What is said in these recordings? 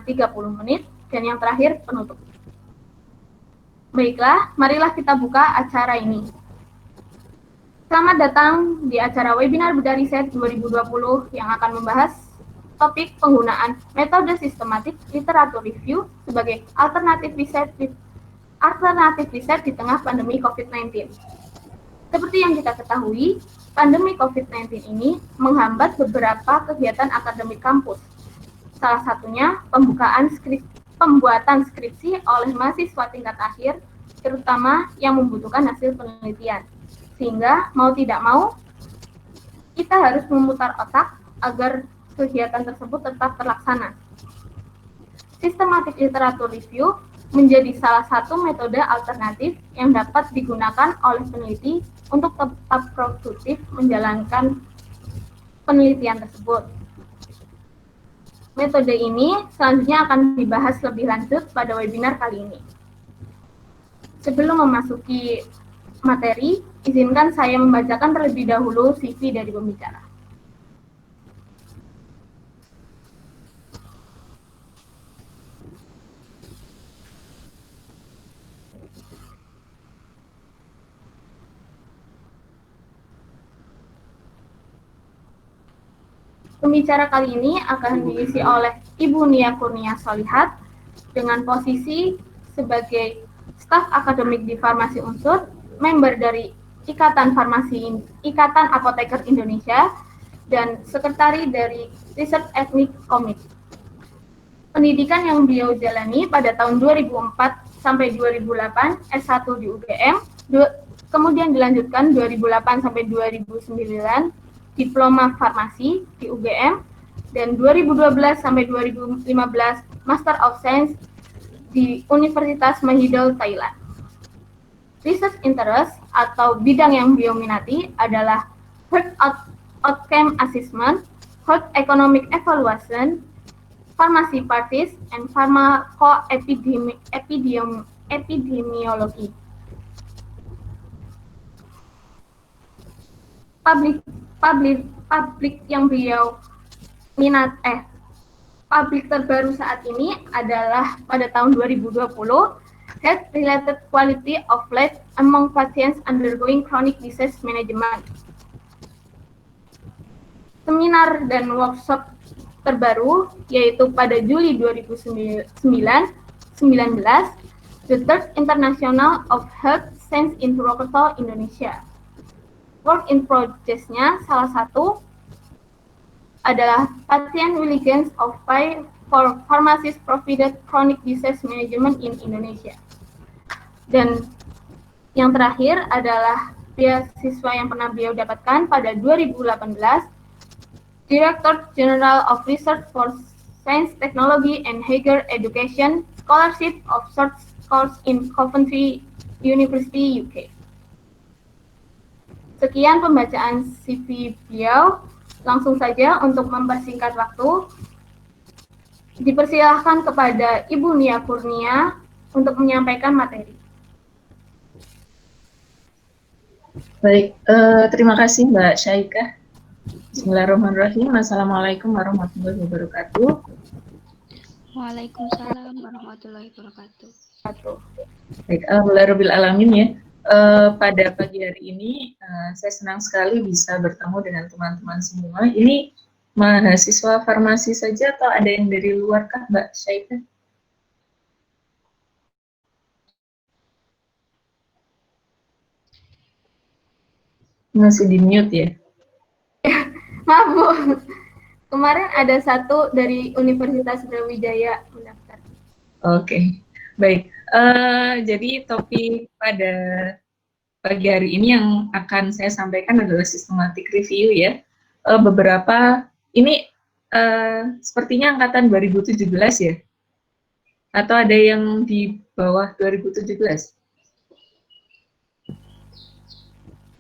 30 menit, dan yang terakhir penutup. Baiklah, marilah kita buka acara ini. Selamat datang di acara webinar Bedah Riset 2020 yang akan membahas topik penggunaan metode sistematik literatur review sebagai alternatif riset di tengah pandemi COVID-19. Seperti yang kita ketahui, pandemi COVID-19 ini menghambat beberapa kegiatan akademik kampus. Salah satunya pembuatan skripsi oleh mahasiswa tingkat akhir, terutama yang membutuhkan hasil penelitian. Sehingga mau tidak mau, kita harus memutar otak agar kegiatan tersebut tetap terlaksana. Systematic literature review menjadi salah satu metode alternatif yang dapat digunakan oleh peneliti untuk tetap produktif menjalankan penelitian tersebut. Metode ini selanjutnya akan dibahas lebih lanjut pada webinar kali ini. Sebelum memasuki materi, izinkan saya membacakan terlebih dahulu CV dari pembicara. Pembicara kali ini akan diisi oleh Ibu Nia Kurnia Solihat dengan posisi sebagai staf akademik di Farmasi Unsur, member dari Ikatan Apoteker Indonesia, dan sekretari dari Research Ethnic Committee. Pendidikan yang beliau jalani pada tahun 2004 sampai 2008 S1 di UGM, kemudian dilanjutkan 2008 sampai 2009 Diploma Farmasi di UGM, dan 2012 sampai 2015 Master of Science di Universitas Mahidol, Thailand. Research interest atau bidang yang beliau minati adalah Health Outcome Assessment, Health Economic Evaluation, Pharmacy Practice, and Pharmacoepidemiology. Publik yang beliau publik terbaru saat ini adalah pada tahun 2020, Health-Related Quality of Life Among Patients Undergoing Chronic Disease Management. Seminar dan workshop terbaru, yaitu pada Juli 2019, The Third International of Health Science in Purwokerto, Indonesia. Work in progress-nya salah satu adalah Patient Willigans of for Pharmacists Provided Chronic Disease Management in Indonesia. Dan yang terakhir adalah beasiswa yang pernah beliau dapatkan pada 2018, Director General of Research for Science, Technology, and Higher Education, Scholarship of Short Course in Coventry University, UK. Sekian pembacaan CV beliau. Langsung saja untuk mempersingkat waktu, dipersilahkan kepada Ibu Nia Kurnia untuk menyampaikan materi. Baik, terima kasih Mbak Syaikah. Bismillahirrahmanirrahim. Assalamualaikum warahmatullahi wabarakatuh. Waalaikumsalam warahmatullahi wabarakatuh. Baik, alhamdulillahirabbil alamin ya. Pada pagi hari ini saya senang sekali bisa bertemu dengan teman-teman semua. Ini mahasiswa farmasi saja atau ada yang dari luar kah, Mbak Syaikah? Masih di mute ya? Maaf Bu, kemarin ada satu dari Universitas Brawijaya mendaftar. Oke, baik. Jadi topik pada pagi hari ini yang akan saya sampaikan adalah systematic review ya. Ini sepertinya angkatan 2017 ya? Atau ada yang di bawah 2017?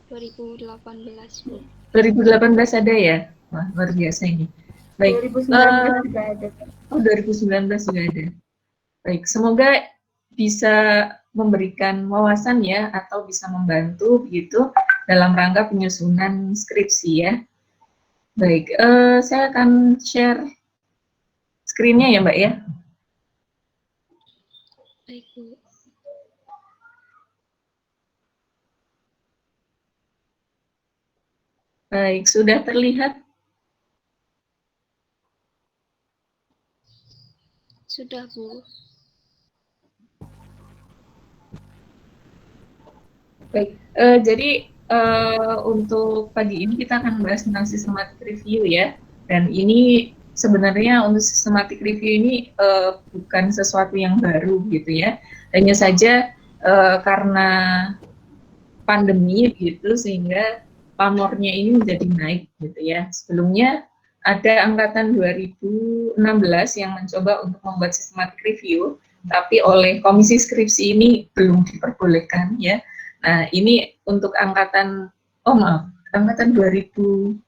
2018, Bu. 2018 ada ya? Wah, luar biasa ini. Baik. 2019 juga ada. Oh, 2019 juga ada. Baik, semoga bisa memberikan wawasan ya, atau bisa membantu begitu dalam rangka penyusunan skripsi ya. Baik, saya akan share screen-nya ya Mbak ya. Baik, Bu. Baik, sudah terlihat? Sudah, Bu. Baik, jadi untuk pagi ini kita akan membahas tentang systematic review ya. Dan ini sebenarnya untuk systematic review ini bukan sesuatu yang baru gitu ya. Hanya saja karena pandemi gitu sehingga pamornya ini menjadi naik gitu ya. Sebelumnya ada angkatan 2016 yang mencoba untuk membuat systematic review, tapi oleh komisi skripsi ini belum diperbolehkan ya. Nah, ini untuk angkatan, angkatan 2015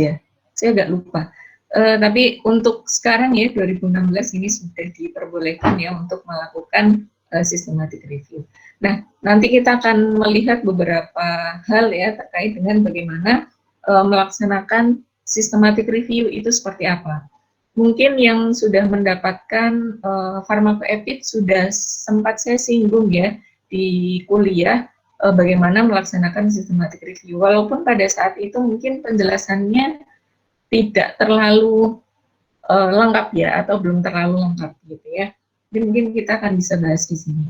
ya, saya agak lupa. Tapi untuk sekarang ya, 2016 ini sudah diperbolehkan ya untuk melakukan systematic review. Nah, nanti kita akan melihat beberapa hal ya terkait dengan bagaimana melaksanakan systematic review itu seperti apa. Mungkin yang sudah mendapatkan pharmacoepic sudah sempat saya singgung ya di kuliah bagaimana melaksanakan systematic review. Walaupun pada saat itu mungkin penjelasannya tidak terlalu lengkap ya atau belum terlalu lengkap gitu ya. Jadi mungkin kita akan bisa bahas di sini.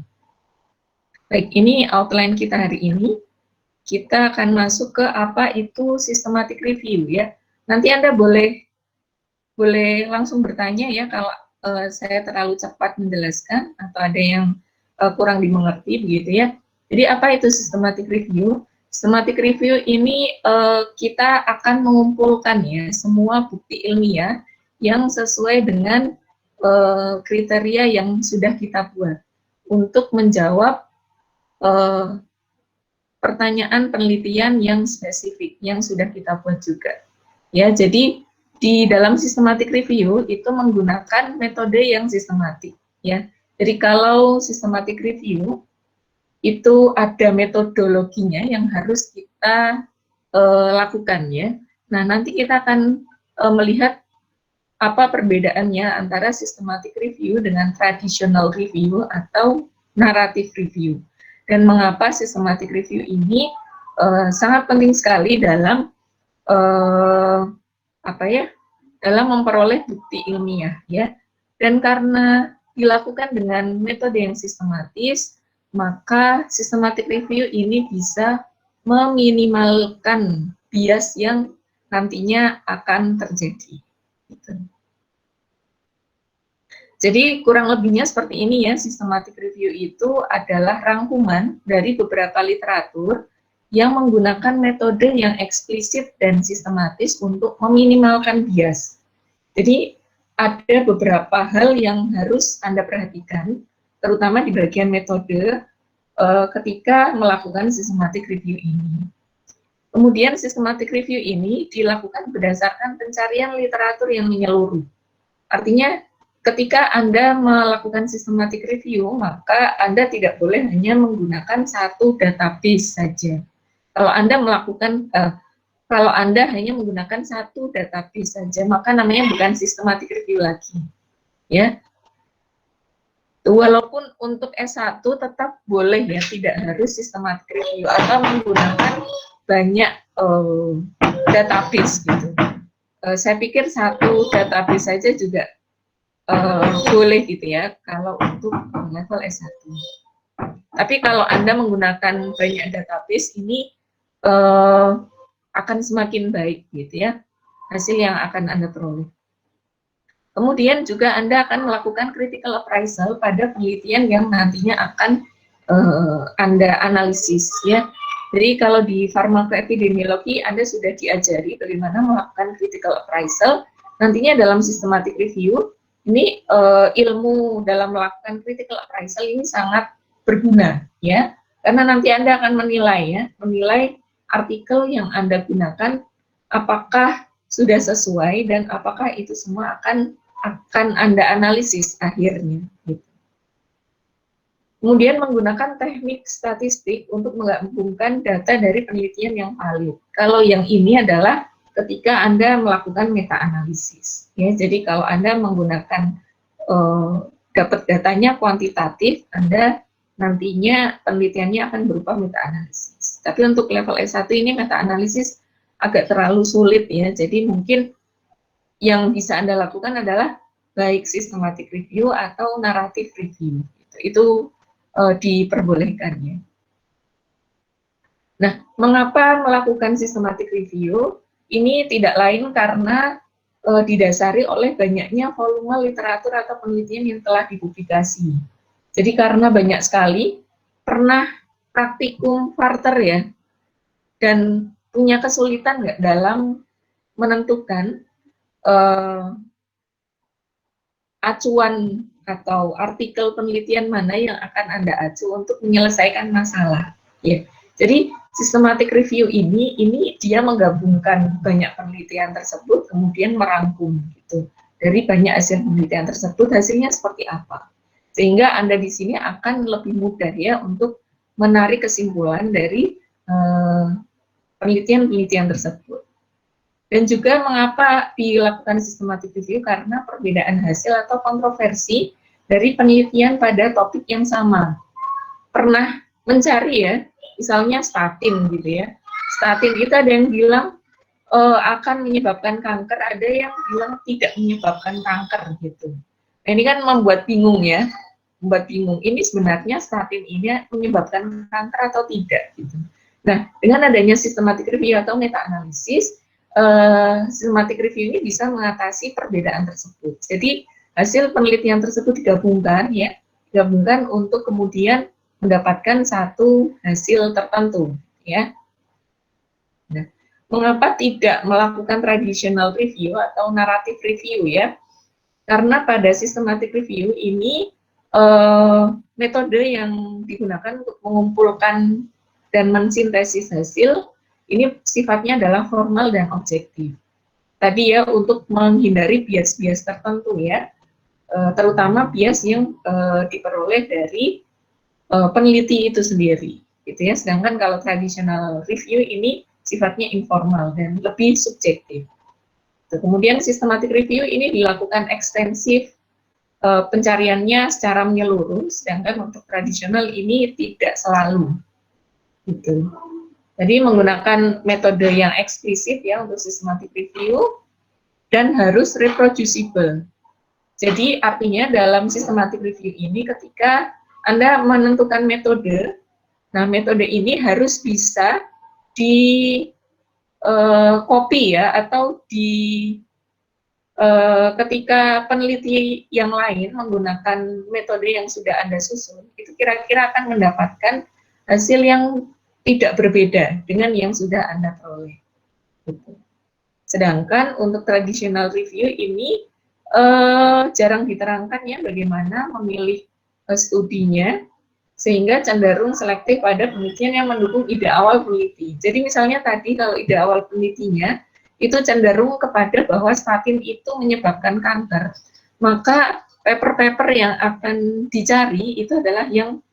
Baik, ini outline kita hari ini. Kita akan masuk ke apa itu systematic review ya. Nanti Anda boleh langsung bertanya ya kalau saya terlalu cepat menjelaskan atau ada yang kurang dimengerti begitu ya. Jadi apa itu systematic review? Systematic review ini kita akan mengumpulkan ya semua bukti ilmiah yang sesuai dengan kriteria yang sudah kita buat untuk menjawab pertanyaan penelitian yang spesifik yang sudah kita buat juga. Ya, jadi di dalam systematic review itu menggunakan metode yang sistematik ya. Jadi kalau systematic review itu ada metodologinya yang harus kita lakukan ya. Nah, nanti kita akan melihat apa perbedaannya antara systematic review dengan traditional review atau narrative review. Dan mengapa systematic review ini sangat penting sekali dalam dalam memperoleh bukti ilmiah ya. Dan karena dilakukan dengan metode yang sistematis, maka systematic review ini bisa meminimalkan bias yang nantinya akan terjadi. Gitu. Jadi kurang lebihnya seperti ini ya, systematic review itu adalah rangkuman dari beberapa literatur yang menggunakan metode yang eksplisit dan sistematis untuk meminimalkan bias. Jadi ada beberapa hal yang harus Anda perhatikan, terutama di bagian metode ketika melakukan systematic review ini. Kemudian systematic review ini dilakukan berdasarkan pencarian literatur yang menyeluruh. Artinya ketika Anda melakukan systematic review, maka Anda tidak boleh hanya menggunakan satu database saja. Kalau Anda hanya menggunakan satu database saja, maka namanya bukan systematic review lagi. Ya. Walaupun untuk S1 tetap boleh ya, tidak harus systematic review atau menggunakan banyak database gitu. Saya pikir satu database saja juga boleh gitu ya kalau untuk level S1. Tapi kalau Anda menggunakan banyak database ini akan semakin baik gitu ya hasil yang akan Anda peroleh. Kemudian juga Anda akan melakukan critical appraisal pada penelitian yang nantinya akan Anda analisis ya. Jadi kalau di farmakoepidemiologi Anda sudah diajari bagaimana melakukan critical appraisal. Nantinya dalam systematic review ini ilmu dalam melakukan critical appraisal ini sangat berguna ya, karena nanti Anda akan menilai artikel yang Anda gunakan apakah sudah sesuai dan apakah itu semua akan Anda analisis akhirnya gitu. Kemudian menggunakan teknik statistik untuk menggabungkan data dari penelitian yang valid. Kalau yang ini adalah ketika Anda melakukan meta-analisis. Ya, jadi kalau Anda menggunakan dapat datanya kuantitatif, Anda nantinya penelitiannya akan berupa meta-analisis. Tapi untuk level S1 ini meta-analisis agak terlalu sulit ya, jadi mungkin yang bisa Anda lakukan adalah baik systematic review atau narrative review. Itu diperbolehkan ya. Nah, mengapa melakukan systematic review? Ini tidak lain karena didasari oleh banyaknya volume literatur atau penelitian yang telah dipublikasi. Jadi karena banyak sekali, pernah praktikum Varter ya, dan punya kesulitan nggak dalam menentukan acuan atau artikel penelitian mana yang akan Anda acu untuk menyelesaikan masalah. Ya. Jadi systematic review ini dia menggabungkan banyak penelitian tersebut kemudian merangkum gitu. Dari banyak hasil penelitian tersebut hasilnya seperti apa. Sehingga Anda di sini akan lebih mudah ya untuk menarik kesimpulan dari penelitian-penelitian tersebut. Dan juga mengapa dilakukan systematic review, karena perbedaan hasil atau kontroversi dari penelitian pada topik yang sama. Pernah mencari ya, misalnya statin gitu ya. Statin itu ada yang bilang akan menyebabkan kanker, ada yang bilang tidak menyebabkan kanker gitu. Nah, ini kan membuat bingung ya, membuat bingung. Ini sebenarnya statin ini menyebabkan kanker atau tidak gitu. Nah, dengan adanya systematic review atau meta-analisis, systematic review ini bisa mengatasi perbedaan tersebut. Jadi hasil penelitian tersebut digabungkan ya, digabungkan untuk kemudian mendapatkan satu hasil tertentu ya. Nah, mengapa tidak melakukan traditional review atau narrative review ya? Karena pada systematic review ini metode yang digunakan untuk mengumpulkan dan mensintesis hasil ini sifatnya adalah formal dan objektif. Tadi ya untuk menghindari bias-bias tertentu ya, terutama bias yang diperoleh dari peneliti itu sendiri, gitu ya. Sedangkan kalau traditional review ini sifatnya informal dan lebih subjektif. Kemudian systematic review ini dilakukan ekstensif, pencariannya secara menyeluruh, sedangkan untuk tradisional ini tidak selalu, gitu. Jadi menggunakan metode yang eksplisit ya untuk systematic review dan harus reproducible. Jadi artinya dalam systematic review ini ketika Anda menentukan metode, nah metode ini harus bisa di copy ya, atau ketika peneliti yang lain menggunakan metode yang sudah Anda susun, itu kira-kira akan mendapatkan hasil yang tidak berbeda dengan yang sudah Anda peroleh. Gitu. Sedangkan untuk traditional review ini jarang diterangkan ya bagaimana memilih studinya, sehingga cenderung selektif pada penelitian yang mendukung ide awal peneliti. Jadi misalnya tadi kalau ide awal penelitinya itu cenderung kepada bahwa statin itu menyebabkan kanker, maka paper-paper yang akan dicari itu adalah yang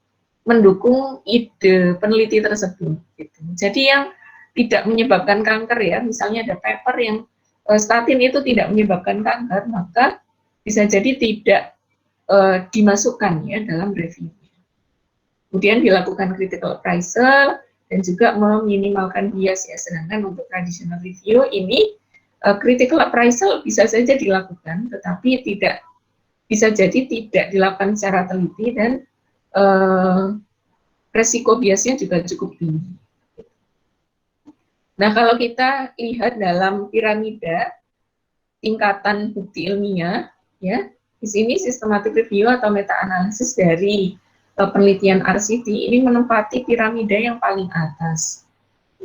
mendukung ide peneliti tersebut. Gitu. Jadi yang tidak menyebabkan kanker ya, misalnya ada paper yang statin itu tidak menyebabkan kanker, maka bisa jadi tidak dimasukkan ya dalam review. Kemudian dilakukan critical appraisal dan juga meminimalkan bias ya. Sedangkan untuk traditional review ini critical appraisal bisa saja dilakukan, tetapi tidak bisa jadi tidak dilakukan secara teliti dan resiko biasnya juga cukup tinggi. Nah, kalau kita lihat dalam piramida tingkatan bukti ilmiah, ya, di sini systematic review atau meta-analisis dari penelitian RCT ini menempati piramida yang paling atas.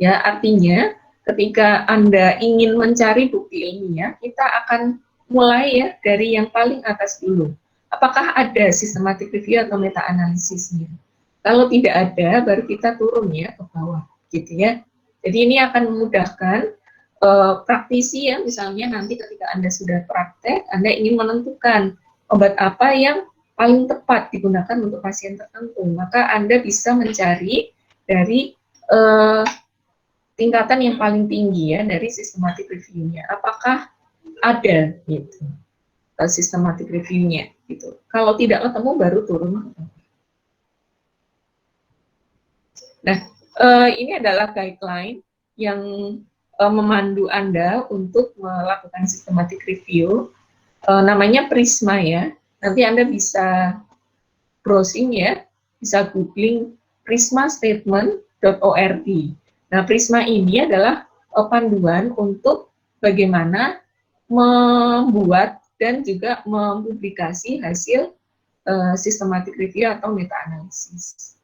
Ya, artinya ketika Anda ingin mencari bukti ilmiah, kita akan mulai ya dari yang paling atas dulu. Apakah ada systematic review atau meta-analisisnya? Kalau tidak ada, baru kita turun ya ke bawah, gitu ya. Jadi ini akan memudahkan praktisi ya, misalnya nanti ketika Anda sudah praktek, Anda ingin menentukan obat apa yang paling tepat digunakan untuk pasien tertentu, maka Anda bisa mencari dari tingkatan yang paling tinggi ya, dari systematic review-nya. Apakah ada gitu systematic review-nya gitu. Kalau tidak ketemu baru turun. Nah, ini adalah guideline yang memandu Anda untuk melakukan systematic review. Namanya Prisma ya. Nanti Anda bisa browsing ya, bisa googling prismastatement.org. Nah, Prisma ini adalah panduan untuk bagaimana membuat dan juga mempublikasi hasil systematic review atau meta analisis.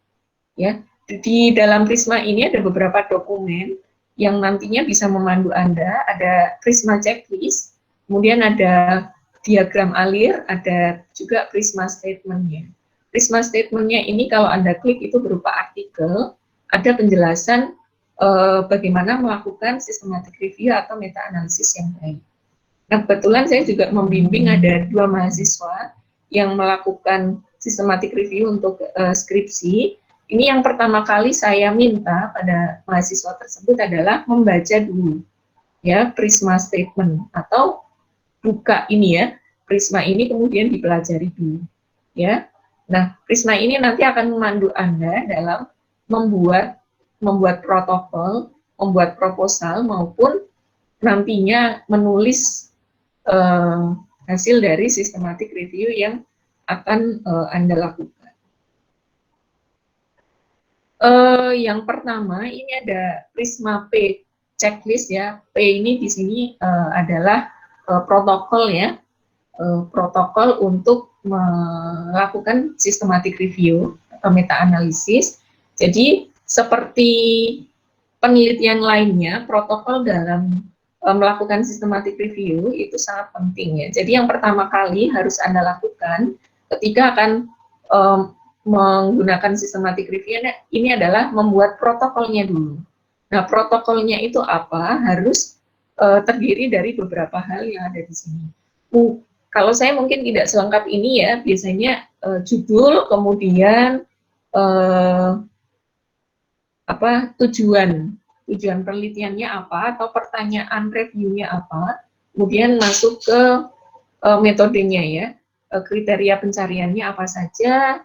Ya, di dalam Prisma ini ada beberapa dokumen yang nantinya bisa memandu Anda. Ada Prisma checklist, kemudian ada diagram alir, ada juga Prisma statement-nya. Prisma statement-nya ini kalau Anda klik itu berupa artikel, ada penjelasan bagaimana melakukan systematic review atau meta analisis yang baik. Nah, kebetulan saya juga membimbing ada 2 mahasiswa yang melakukan systematic review untuk skripsi. Ini yang pertama kali saya minta pada mahasiswa tersebut adalah membaca dulu ya Prisma statement, atau buka ini ya Prisma ini kemudian dipelajari dulu ya. Nah, Prisma ini nanti akan memandu Anda dalam membuat protokol, membuat proposal, maupun nantinya menulis hasil dari systematic review yang akan Anda lakukan. Yang pertama ini ada Prisma P checklist ya. P ini di sini adalah protokol ya, protokol untuk melakukan systematic review atau meta analisis. Jadi seperti penelitian lainnya, protokol dalam melakukan systematic review itu sangat penting ya. Jadi yang pertama kali harus Anda lakukan ketika akan menggunakan systematic review ini adalah membuat protokolnya dulu. Nah, protokolnya itu apa? Harus terdiri dari beberapa hal yang ada di sini. Kalau saya mungkin tidak selengkap ini ya, biasanya judul, kemudian tujuan penelitiannya apa, atau pertanyaan reviewnya apa, kemudian masuk ke metodenya ya, kriteria pencariannya apa saja,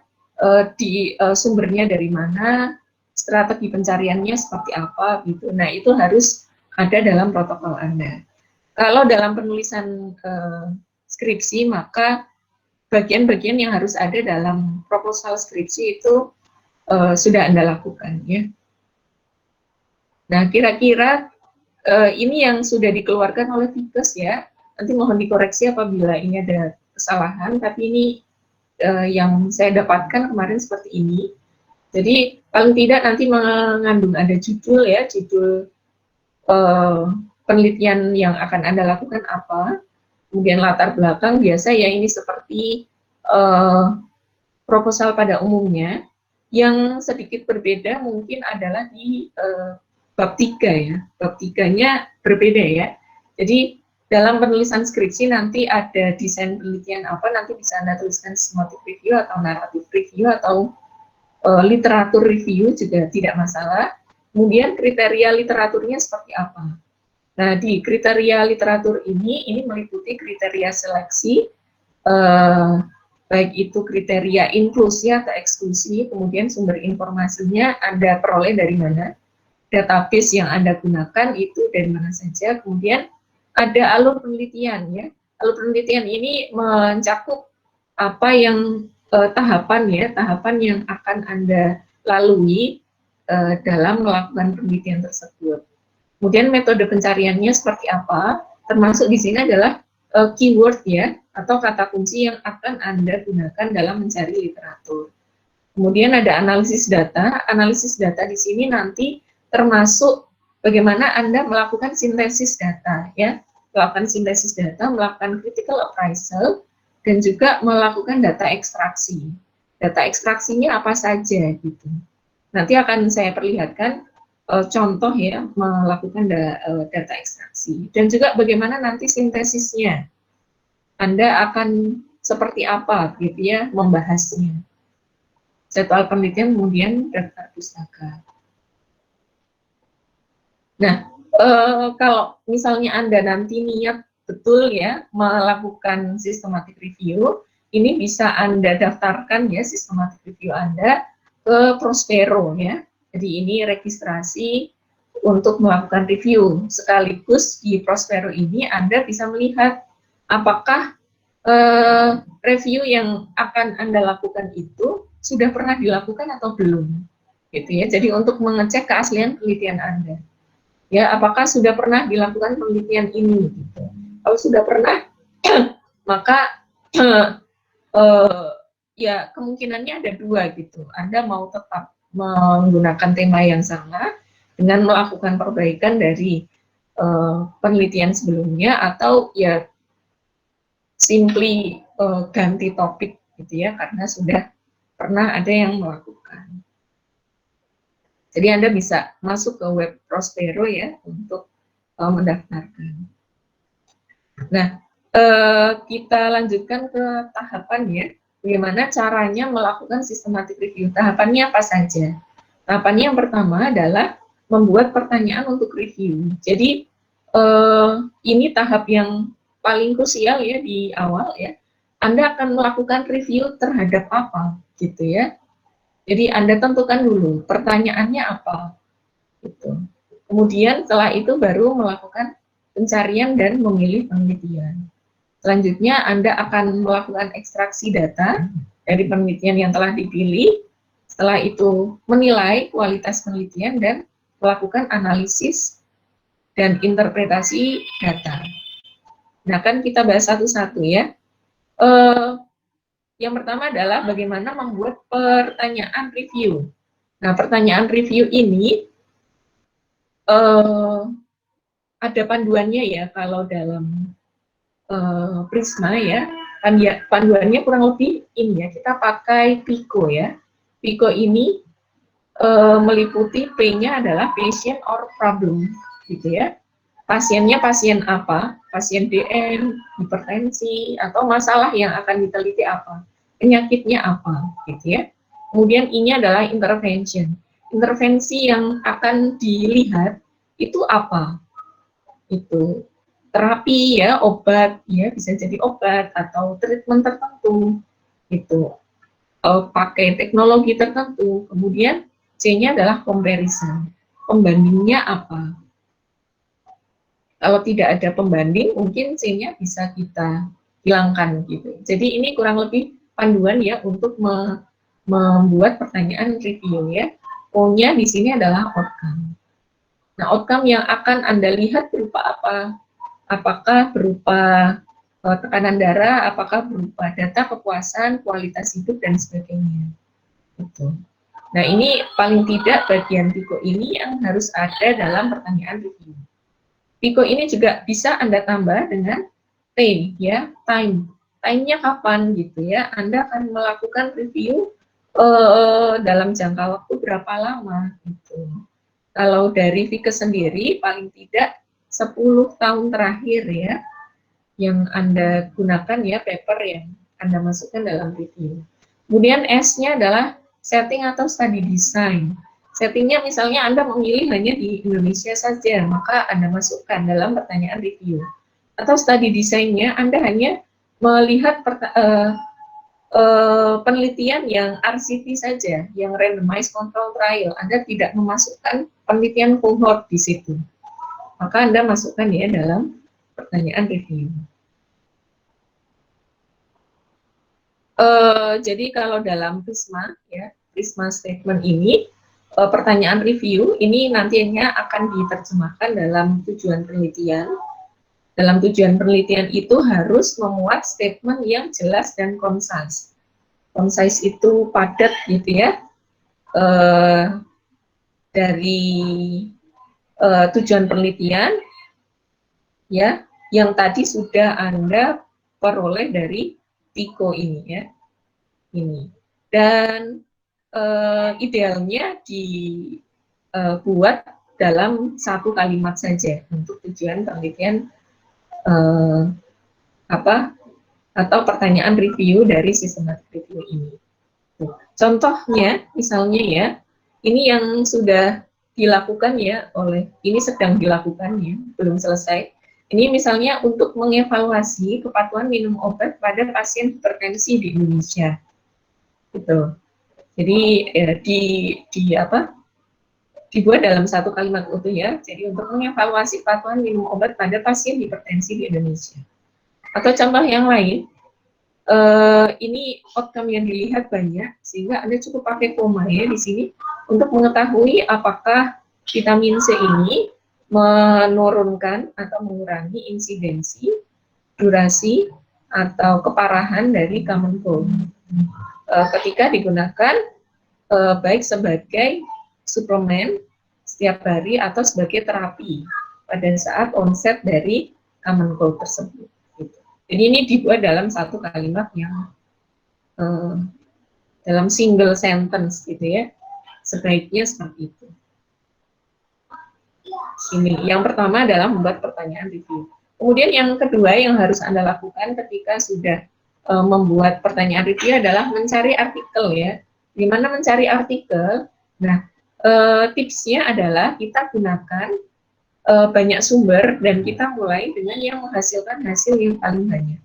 sumbernya dari mana, strategi pencariannya seperti apa gitu. Nah, itu harus ada dalam protokol Anda. Kalau dalam penulisan skripsi, maka bagian-bagian yang harus ada dalam proposal skripsi itu sudah Anda lakukan ya. Nah, kira-kira ini yang sudah dikeluarkan oleh Fikes ya. Nanti mohon dikoreksi apabila ini ada kesalahan, tapi ini yang saya dapatkan kemarin seperti ini. Jadi paling tidak nanti mengandung ada judul ya, judul penelitian yang akan Anda lakukan apa, kemudian latar belakang biasa ya, ini seperti proposal pada umumnya. Yang sedikit berbeda mungkin adalah di bab 3 ya, bab 3-nya berbeda ya. Jadi dalam penulisan skripsi nanti ada desain penelitian apa, nanti bisa Anda tuliskan systematic review atau narrative review atau literatur review juga tidak masalah. Kemudian kriteria literaturnya seperti apa. Nah, di kriteria literatur ini meliputi kriteria seleksi, baik itu kriteria inklusi atau eksklusi, kemudian sumber informasinya Anda peroleh dari mana, database yang Anda gunakan itu dari mana saja, kemudian ada alur penelitian ya. Alur penelitian ini mencakup apa yang tahapan yang akan Anda lalui dalam melakukan penelitian tersebut. Kemudian metode pencariannya seperti apa, termasuk di sini adalah keyword ya, atau kata kunci yang akan Anda gunakan dalam mencari literatur. Kemudian ada analisis data di sini nanti termasuk bagaimana Anda melakukan sintesis data ya, melakukan sintesis data, melakukan critical appraisal, dan juga melakukan data ekstraksi. Data ekstraksinya apa saja gitu. Nanti akan saya perlihatkan contoh ya melakukan data ekstraksi, dan juga bagaimana nanti sintesisnya. Anda akan seperti apa gitu ya membahasnya. Jadwal penelitian kemudian daftar pustaka. Nah, kalau misalnya Anda nanti niat betul ya melakukan systematic review, ini bisa Anda daftarkan ya sistematik review Anda ke Prospero ya. Jadi ini registrasi untuk melakukan review. Sekaligus di Prospero ini Anda bisa melihat apakah review yang akan Anda lakukan itu sudah pernah dilakukan atau belum. Gitu ya. Jadi untuk mengecek keaslian penelitian Anda. Ya, apakah sudah pernah dilakukan penelitian ini gitu. Kalau sudah pernah maka ya kemungkinannya ada dua gitu. Anda mau tetap menggunakan tema yang sama dengan melakukan perbaikan dari penelitian sebelumnya, atau ya simply ganti topik gitu ya, karena sudah pernah ada yang melakukan. Jadi Anda bisa masuk ke web Prospero ya untuk mendaftarkan. Nah, kita lanjutkan ke tahapan ya. Bagaimana caranya melakukan systematic review? Tahapannya apa saja? Tahapannya yang pertama adalah membuat pertanyaan untuk review. Jadi ini tahap yang paling krusial ya di awal ya. Anda akan melakukan review terhadap apa gitu ya. Jadi Anda tentukan dulu pertanyaannya apa gitu. Kemudian setelah itu baru melakukan pencarian dan memilih penelitian. Selanjutnya Anda akan melakukan ekstraksi data dari penelitian yang telah dipilih. Setelah itu menilai kualitas penelitian dan melakukan analisis dan interpretasi data. Nah, kan kita bahas satu-satu ya. Yang pertama adalah bagaimana membuat pertanyaan review. Nah, pertanyaan review ini ada panduannya ya, kalau dalam Prisma ya, panduannya kurang lebih ini ya, kita pakai PICO ya. PICO ini meliputi P-nya adalah patient or problem gitu ya. Pasiennya pasien apa? Pasien DM, hipertensi, atau masalah yang akan diteliti apa? Penyakitnya apa? Gitu ya. Kemudian I-nya adalah intervention. Intervensi yang akan dilihat itu apa? Itu terapi ya, obat ya, bisa jadi obat atau treatment tertentu. Itu pakai teknologi tertentu. Kemudian C-nya adalah comparison. Pembandingnya apa? Kalau tidak ada pembanding, mungkin C-nya bisa kita hilangkan gitu. Jadi ini kurang lebih panduan ya untuk membuat pertanyaan review ya. O-nya di sini adalah outcome. Nah, outcome yang akan Anda lihat berupa apa? Apakah berupa tekanan darah, apakah berupa data kepuasan, kualitas hidup, dan sebagainya. Gitu. Nah, ini paling tidak bagian PICO ini yang harus ada dalam pertanyaan review. PICO ini juga bisa Anda tambah dengan T, ya, time. Time-nya kapan gitu ya? Anda akan melakukan review dalam jangka waktu berapa lama gitu. Kalau dari PICO sendiri paling tidak 10 tahun terakhir ya, yang Anda gunakan ya, paper yang Anda masukkan dalam review. Kemudian S-nya adalah setting atau study design. Settingnya misalnya Anda memilih hanya di Indonesia saja, maka Anda masukkan dalam pertanyaan review. Atau study design-nya Anda hanya melihat penelitian yang RCT saja, yang randomized control trial. Anda tidak memasukkan penelitian cohort di situ. Maka Anda masukkan ya dalam pertanyaan review. Jadi kalau dalam Prisma, ya, Prisma statement ini, pertanyaan review ini nantinya akan diterjemahkan dalam tujuan penelitian. Dalam tujuan penelitian itu harus memuat statement yang jelas dan concise. Concise itu padat gitu ya, dari tujuan penelitian, ya, yang tadi sudah Anda peroleh dari PICO ini ya, ini. Dan idealnya dibuat dalam satu kalimat saja untuk tujuan penelitian atau pertanyaan review dari systematic review ini. Contohnya, misalnya ya, ini yang sudah dilakukan ya ini sedang dilakukan ya, belum selesai. Ini misalnya untuk mengevaluasi kepatuhan minum obat pada pasien hipertensi di Indonesia. Gitu. Jadi dibuat dalam satu kalimat utuh ya. Jadi untuk mengevaluasi kepatuhan minum obat pada pasien hipertensi di Indonesia. Atau contoh yang lain, ini outcome yang dilihat banyak, sehingga Anda cukup pakai koma ya di sini untuk mengetahui apakah vitamin C ini menurunkan atau mengurangi insidensi, durasi, atau keparahan dari common cold ketika digunakan baik sebagai suplemen setiap hari atau sebagai terapi pada saat onset dari common cold tersebut. Gitu. Jadi ini dibuat dalam satu kalimat yang dalam single sentence gitu ya, sebaiknya seperti itu. Ini yang pertama adalah membuat pertanyaan review. Kemudian yang kedua yang harus Anda lakukan ketika sudah membuat pertanyaan review adalah mencari artikel ya. Di mana mencari artikel? Nah, tipsnya adalah kita gunakan banyak sumber dan kita mulai dengan yang menghasilkan hasil yang paling banyak.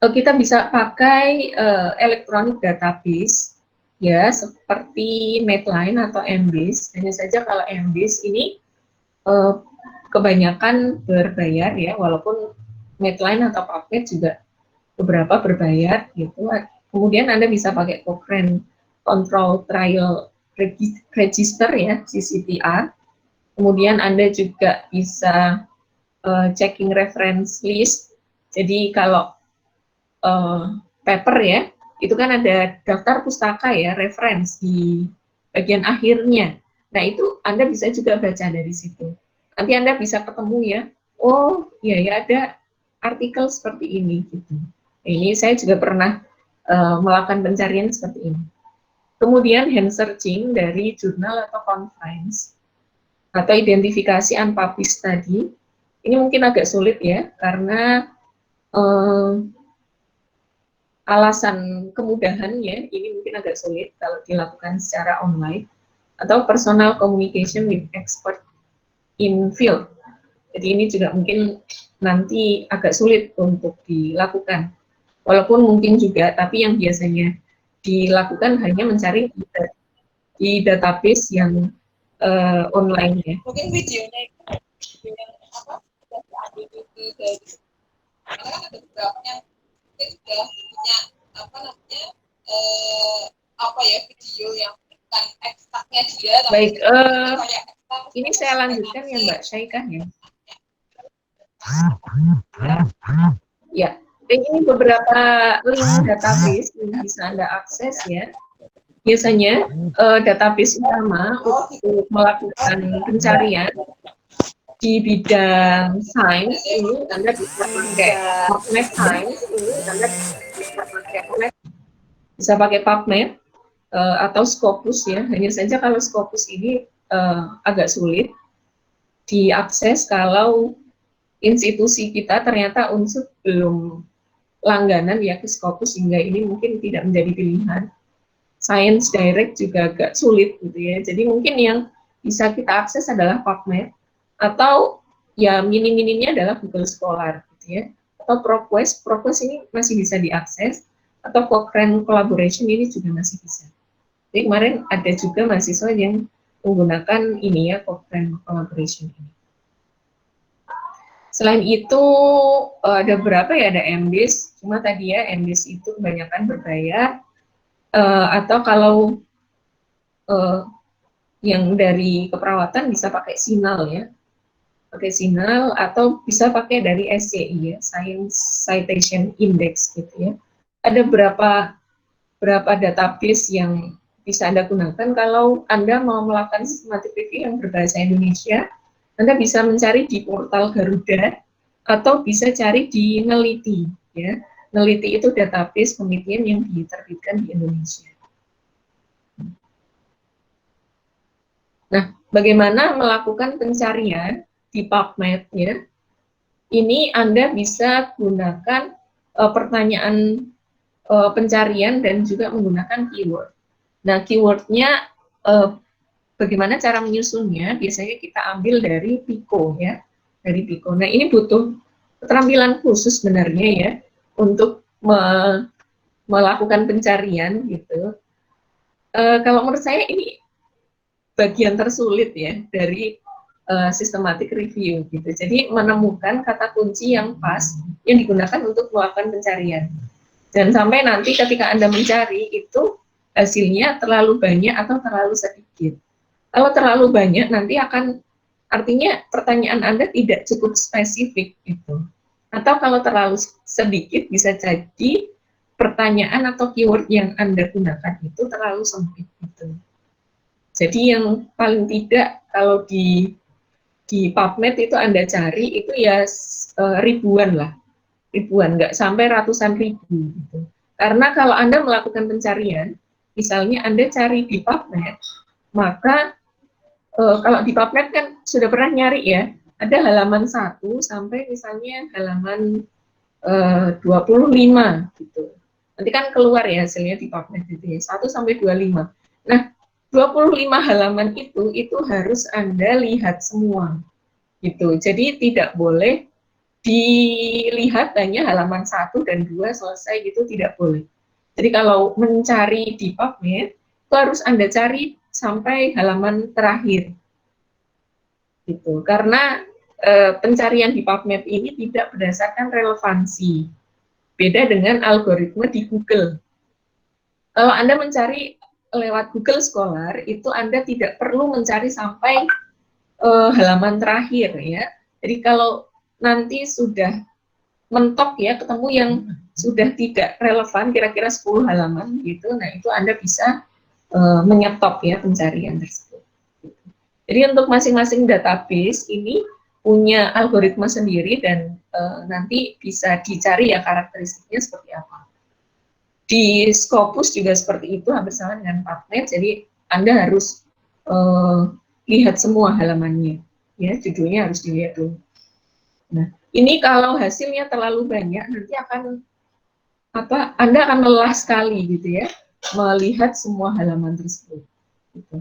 Kita bisa pakai electronic database ya, seperti Medline atau Embase. Hanya saja kalau Embase ini kebanyakan berbayar ya, walaupun Medline atau PubMed juga beberapa berbayar gitu. Kemudian Anda bisa pakai Cochrane Control Trial Register ya, CCTR. Kemudian Anda juga bisa checking reference list. Jadi kalau paper ya, itu kan ada daftar pustaka ya, reference di bagian akhirnya. Nah, itu Anda bisa juga baca dari situ. Nanti Anda bisa ketemu ya, oh iya ya ada artikel seperti ini gitu. Ini saya juga pernah melakukan pencarian seperti ini. Kemudian hand searching dari jurnal atau conference atau identifikasi unpublished tadi, ini mungkin agak sulit ya, karena alasan kemudahannya ini mungkin agak sulit kalau dilakukan secara online, atau personal communication with expert in field. Jadi ini juga mungkin nanti agak sulit untuk dilakukan. Walaupun mungkin juga, tapi yang biasanya dilakukan hanya mencari di database yang online ya. Mungkin videonya itu yang apa? Sudah diambil itu dari karena kan ada beberapa yang mungkin sudah punya apa namanya video yang bukan ekstraknya dia. Baik, Tapi ini saya lanjutkan ya Mbak Syaikah ya. Ya, ini beberapa link database yang bisa Anda akses ya. Biasanya database utama untuk melakukan pencarian di bidang sains ini Anda bisa pakai PubMed Science ini Anda bisa pakai PubMed atau Scopus ya. Hanya saja kalau Scopus ini agak sulit diakses kalau institusi kita ternyata unsur belum langganan ya ke Scopus, sehingga ini mungkin tidak menjadi pilihan. Science Direct juga agak sulit gitu ya. Jadi mungkin yang bisa kita akses adalah PubMed atau ya minim-minimnya adalah Google Scholar gitu ya. Atau ProQuest ini masih bisa diakses, atau Cochrane Collaboration ini juga masih bisa. Jadi kemarin ada juga mahasiswa yang menggunakan ini ya, Cochrane Collaboration ini. Selain itu ada berapa ya, ada Embase, cuma tadi ya Embase itu kebanyakan berbayar, atau kalau yang dari keperawatan bisa pakai Sinal ya, pakai Sinal, atau bisa pakai dari SCI ya, Science Citation Index gitu ya. Ada berapa database yang bisa Anda gunakan kalau Anda mau melakukan systematic review yang berbahasa Indonesia. Anda bisa mencari di portal Garuda atau bisa cari di Neliti ya. Neliti itu database penelitian yang diterbitkan di Indonesia. Nah, bagaimana melakukan pencarian di PubMed ya? Ini Anda bisa gunakan pertanyaan pencarian dan juga menggunakan keyword. Nah, keywordnya bagaimana cara menyusunnya? Biasanya kita ambil dari Pico ya. dari Biko. Nah, ini butuh keterampilan khusus sebenarnya ya untuk melakukan pencarian gitu. Kalau menurut saya ini bagian tersulit ya dari systematic review gitu. Jadi menemukan kata kunci yang pas yang digunakan untuk melakukan pencarian. Dan sampai nanti ketika Anda mencari itu hasilnya terlalu banyak atau terlalu sedikit. Kalau terlalu banyak nanti akan artinya pertanyaan Anda tidak cukup spesifik gitu. Atau kalau terlalu sedikit bisa jadi pertanyaan atau keyword yang Anda gunakan itu terlalu sempit gitu. Jadi yang paling tidak kalau di PubMed itu Anda cari itu ya ribuan lah, ribuan, nggak sampai ratusan ribu gitu. Karena kalau Anda melakukan pencarian, misalnya Anda cari di PubMed, maka kalau di PubMed kan sudah pernah nyari ya, ada halaman 1 sampai misalnya halaman 25 gitu. Nanti kan keluar ya hasilnya di PubMed gitu ya, 1 sampai 25. Nah, 25 halaman itu harus Anda lihat semua gitu. Jadi tidak boleh dilihat hanya halaman 1 dan 2 selesai gitu, tidak boleh. Jadi kalau mencari di PubMed itu harus Anda cari sampai halaman terakhir gitu. Karena pencarian di PubMed ini tidak berdasarkan relevansi. Beda dengan algoritma di Google. Kalau Anda mencari lewat Google Scholar, itu Anda tidak perlu mencari sampai halaman terakhir ya. Jadi kalau nanti sudah mentok ya, ketemu yang sudah tidak relevan, kira-kira 10 halaman gitu, nah itu Anda bisa menyetop ya pencarian tersebut. Jadi untuk masing-masing database ini punya algoritma sendiri dan nanti bisa dicari ya karakteristiknya seperti apa. Di Scopus juga seperti itu, hampir sama dengan PubMed, jadi Anda harus lihat semua halamannya, ya judulnya harus dilihat dulu. Nah, ini kalau hasilnya terlalu banyak, nanti akan Anda akan lelah sekali gitu ya, melihat semua halaman tersebut. Gitu.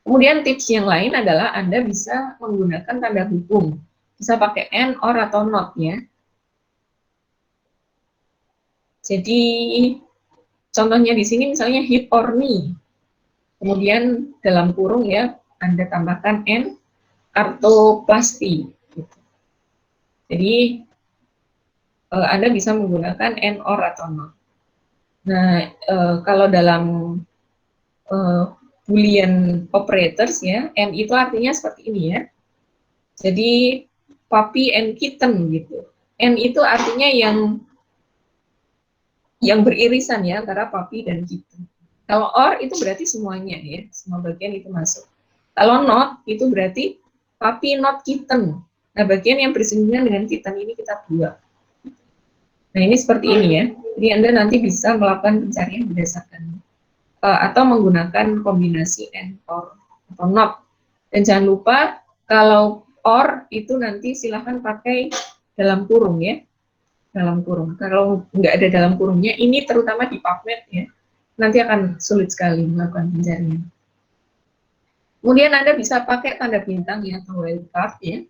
Kemudian tips yang lain adalah Anda bisa menggunakan tanda hubung, bisa pakai and, or, atau not ya. Jadi contohnya di sini misalnya hip or knee, kemudian dalam kurung ya Anda tambahkan and, arthroplasty. Gitu. Jadi Anda bisa menggunakan and, or, atau not. Nah kalau dalam Boolean operators ya, and itu artinya seperti ini ya. Jadi puppy and kitten gitu. And itu artinya yang beririsan ya antara puppy dan kitten. Kalau or itu berarti semuanya ya, semua bagian itu masuk. Kalau not itu berarti puppy not kitten. Nah, bagian yang bersinggungan dengan kitten ini kita buang. Nah, ini seperti ini ya. Jadi Anda nanti bisa melakukan pencarian berdasarkan atau menggunakan kombinasi and, or, atau not. Dan jangan lupa kalau or itu nanti silahkan pakai dalam kurung ya. Dalam kurung. Kalau nggak ada dalam kurungnya, ini terutama di PubMed ya, nanti akan sulit sekali melakukan pencarian. Kemudian Anda bisa pakai tanda bintang ya, atau wildcard ya.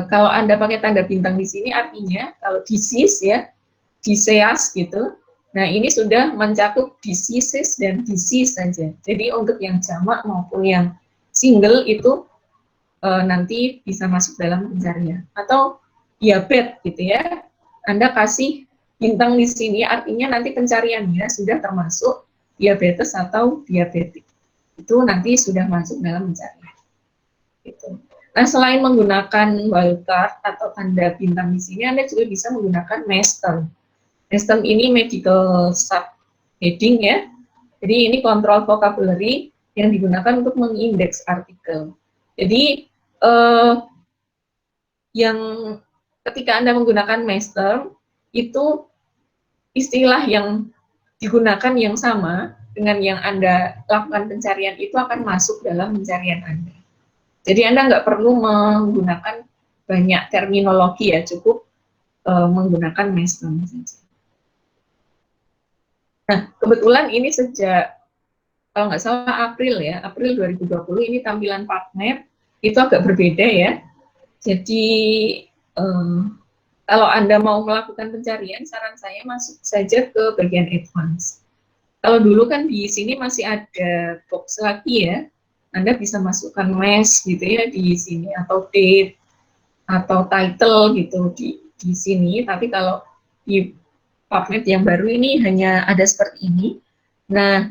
Kalau Anda pakai tanda bintang di sini artinya kalau disease ya, disease gitu. Nah ini sudah mencakup diseases dan disease saja. Jadi untuk yang jamak maupun yang single itu nanti bisa masuk dalam pencarian. Atau diabetes gitu ya. Anda kasih bintang di sini artinya nanti pencariannya sudah termasuk diabetes atau diabetik. Itu nanti sudah masuk dalam pencarian. Gitu. Nah, selain menggunakan wildcard atau tanda bintang di sini, Anda juga bisa menggunakan mesh term. Mesh term ini medical subheading ya. Jadi ini control vocabulary yang digunakan untuk mengindeks artikel. Jadi yang ketika Anda menggunakan mesh term, itu istilah yang digunakan yang sama dengan yang Anda lakukan pencarian itu akan masuk dalam pencarian Anda. Jadi Anda nggak perlu menggunakan banyak terminologi ya, cukup menggunakan mesh term saja. Nah, kebetulan ini sejak, kalau nggak salah April 2020, ini tampilan PubMed itu agak berbeda ya. Jadi kalau Anda mau melakukan pencarian, saran saya masuk saja ke bagian advance. Kalau dulu kan di sini masih ada box lagi ya, Anda bisa masukkan mesh gitu ya di sini, atau date, atau title gitu di sini. Tapi kalau di PubMed yang baru ini hanya ada seperti ini. Nah,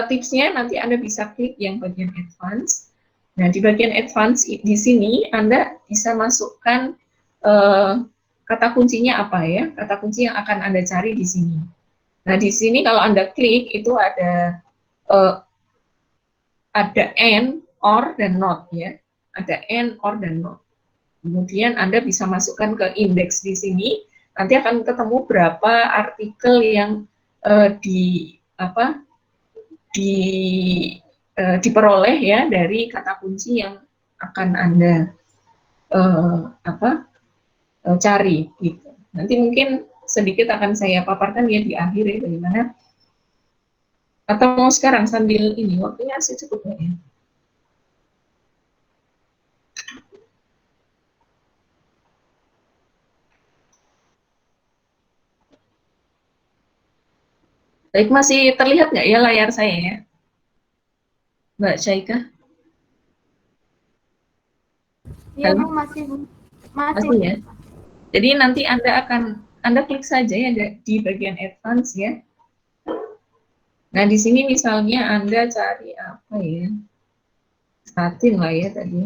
tipsnya nanti Anda bisa klik yang bagian advance. Nah, di bagian advance di sini Anda bisa masukkan kata kuncinya apa ya, kata kunci yang akan Anda cari di sini. Nah, di sini kalau Anda klik itu ada and, or, dan not ya. Ada and, or, dan not. Kemudian Anda bisa masukkan ke indeks di sini, nanti akan ketemu berapa artikel yang diperoleh ya dari kata kunci yang akan Anda cari gitu. Nanti mungkin sedikit akan saya paparkan ya di akhir ya bagaimana. Atau mau sekarang sambil ini waktunya masih cukup ya. Baik, masih terlihat nggak ya layar saya ya, Mbak Syaika? Iya Bu, masih ya. Jadi nanti Anda klik saja ya di bagian advance ya. Nah, di sini misalnya Anda cari apa ya? Statin lah ya tadi.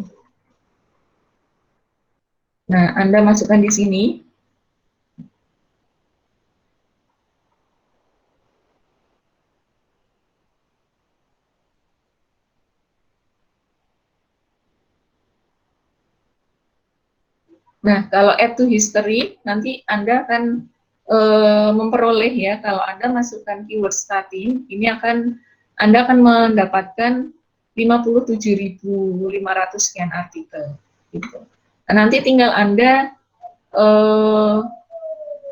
Nah, Anda masukkan di sini. Nah, kalau add to history, nanti Anda akan memperoleh ya, kalau Anda masukkan keyword statin, ini Anda akan mendapatkan 57.500 sekian artikel. Gitu. Nah, nanti tinggal Anda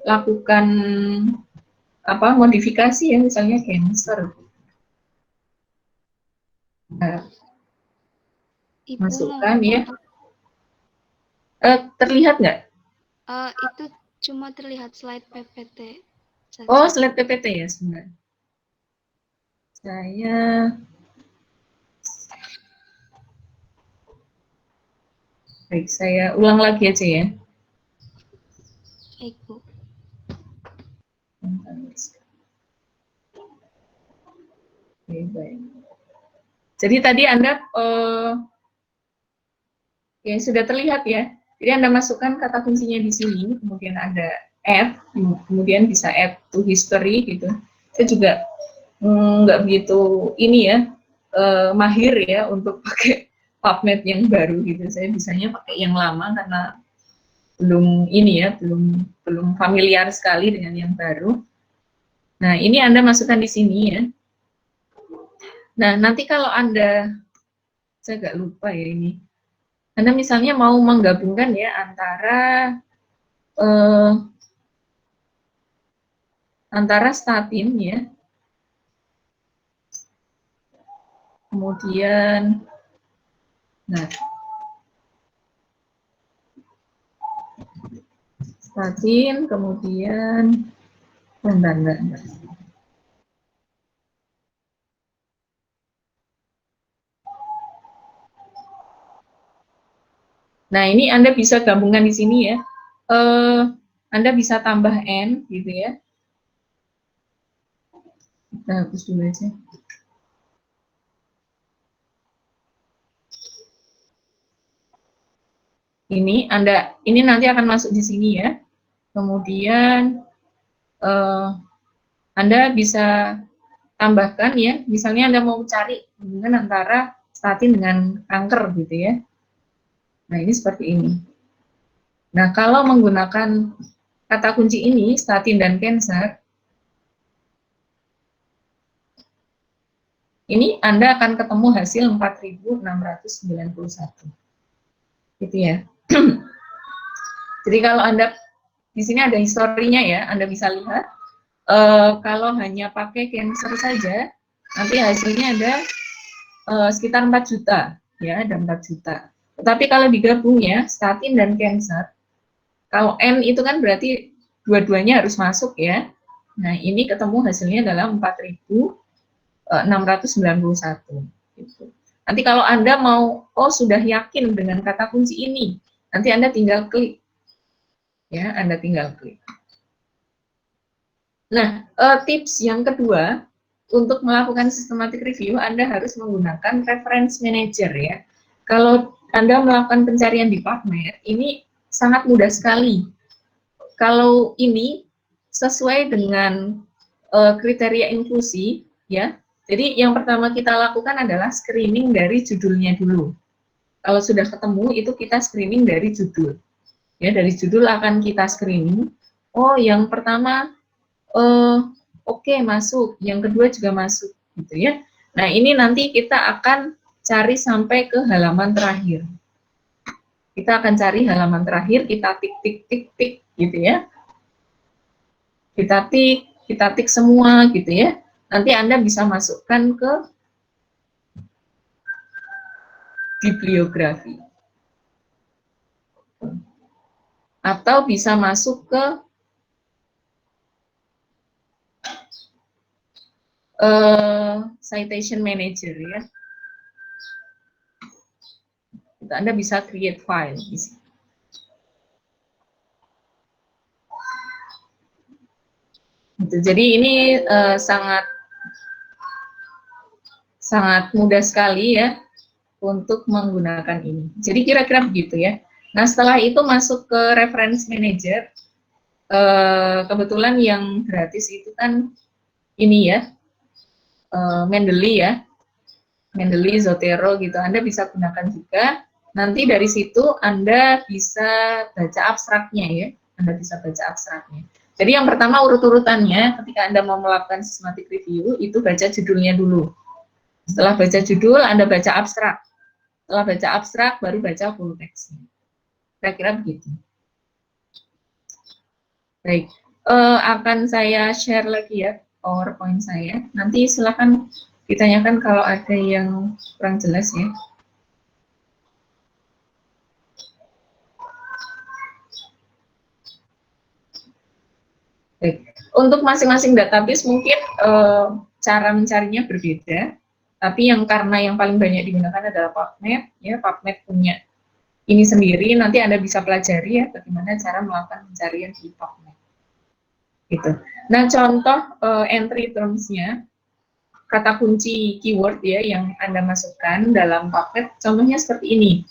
lakukan modifikasi ya, misalnya cancer. Nah, masukkan ya. Terlihat nggak? Itu cuma terlihat slide PPT. Oh, slide PPT ya sebenarnya. Baik, saya ulang lagi aja ya. Baik, Bu. Baik. Jadi tadi Anda ya sudah terlihat ya. Jadi Anda masukkan kata kuncinya di sini, kemudian ada add, kemudian bisa add to history gitu. Saya juga nggak begitu ini ya, mahir ya untuk pakai PubMed yang baru gitu. Saya bisanya pakai yang lama karena belum ini ya, belum familiar sekali dengan yang baru. Nah, ini Anda masukkan di sini ya. Nah, nanti kalau Anda, saya agak lupa ya ini, Anda misalnya mau menggabungkan ya antara statin ya, kemudian, nah, statin, kemudian, bentar. Nah, ini Anda bisa gabungkan di sini ya. Anda bisa tambah N gitu ya. Kita hapus dulu aja. Ini nanti akan masuk di sini ya. Kemudian Anda bisa tambahkan ya. Misalnya Anda mau cari hubungan antara statin dengan kanker gitu ya. Nah, ini seperti ini. Nah, kalau menggunakan kata kunci ini, statin dan cancer, ini Anda akan ketemu hasil 4.691. Gitu ya. Jadi kalau Anda, di sini ada historinya ya, Anda bisa lihat. Kalau hanya pakai cancer saja, nanti hasilnya ada sekitar 4 juta. Ya, ada 4 juta. Tetapi kalau digabung ya, statin dan cancer, kalau N itu kan berarti dua-duanya harus masuk ya. Nah, ini ketemu hasilnya adalah 4.691. Gitu. Nanti kalau Anda mau, sudah yakin dengan kata kunci ini, nanti Anda tinggal klik. Ya, Anda tinggal klik. Nah, tips yang kedua, untuk melakukan systematic review, Anda harus menggunakan reference manager ya. Kalau Anda melakukan pencarian di PubMed, ini sangat mudah sekali. Kalau ini sesuai dengan kriteria inklusi, ya. Jadi yang pertama kita lakukan adalah screening dari judulnya dulu. Kalau sudah ketemu, itu kita screening dari judul. Ya, dari judul akan kita screening. Oh, yang pertama oke, masuk, yang kedua juga masuk, gitu ya. Nah, ini nanti kita akan cari sampai ke halaman terakhir. Kita akan cari halaman terakhir, kita tik, gitu ya. Kita tik semua, gitu ya. Nanti Anda bisa masukkan ke bibliografi. Atau bisa masuk ke citation manager ya. Anda bisa create file di sini. Gitu. Jadi ini sangat mudah sekali ya untuk menggunakan ini. Jadi kira-kira begitu ya. Nah, setelah itu masuk ke reference manager. Kebetulan yang gratis itu kan ini ya, Mendeley ya, Mendeley, Zotero gitu. Anda bisa gunakan juga. Nanti dari situ Anda bisa baca abstraknya ya. Anda bisa baca abstraknya. Jadi yang pertama urut-urutannya ketika Anda mau melakukan systematic review itu baca judulnya dulu. Setelah baca judul, Anda baca abstrak. Setelah baca abstrak, baru baca full text-nya. Kira-kira begitu. Baik, akan saya share lagi ya PowerPoint saya. Nanti silakan ditanyakan kalau ada yang kurang jelas ya. Baik. Untuk masing-masing database mungkin cara mencarinya berbeda, tapi karena yang paling banyak digunakan adalah PubMed, ya PubMed punya ini sendiri. Nanti Anda bisa pelajari ya bagaimana cara melakukan pencarian di PubMed. Gitu. Nah, contoh entry terms-nya, kata kunci keyword ya yang Anda masukkan dalam PubMed, contohnya seperti ini.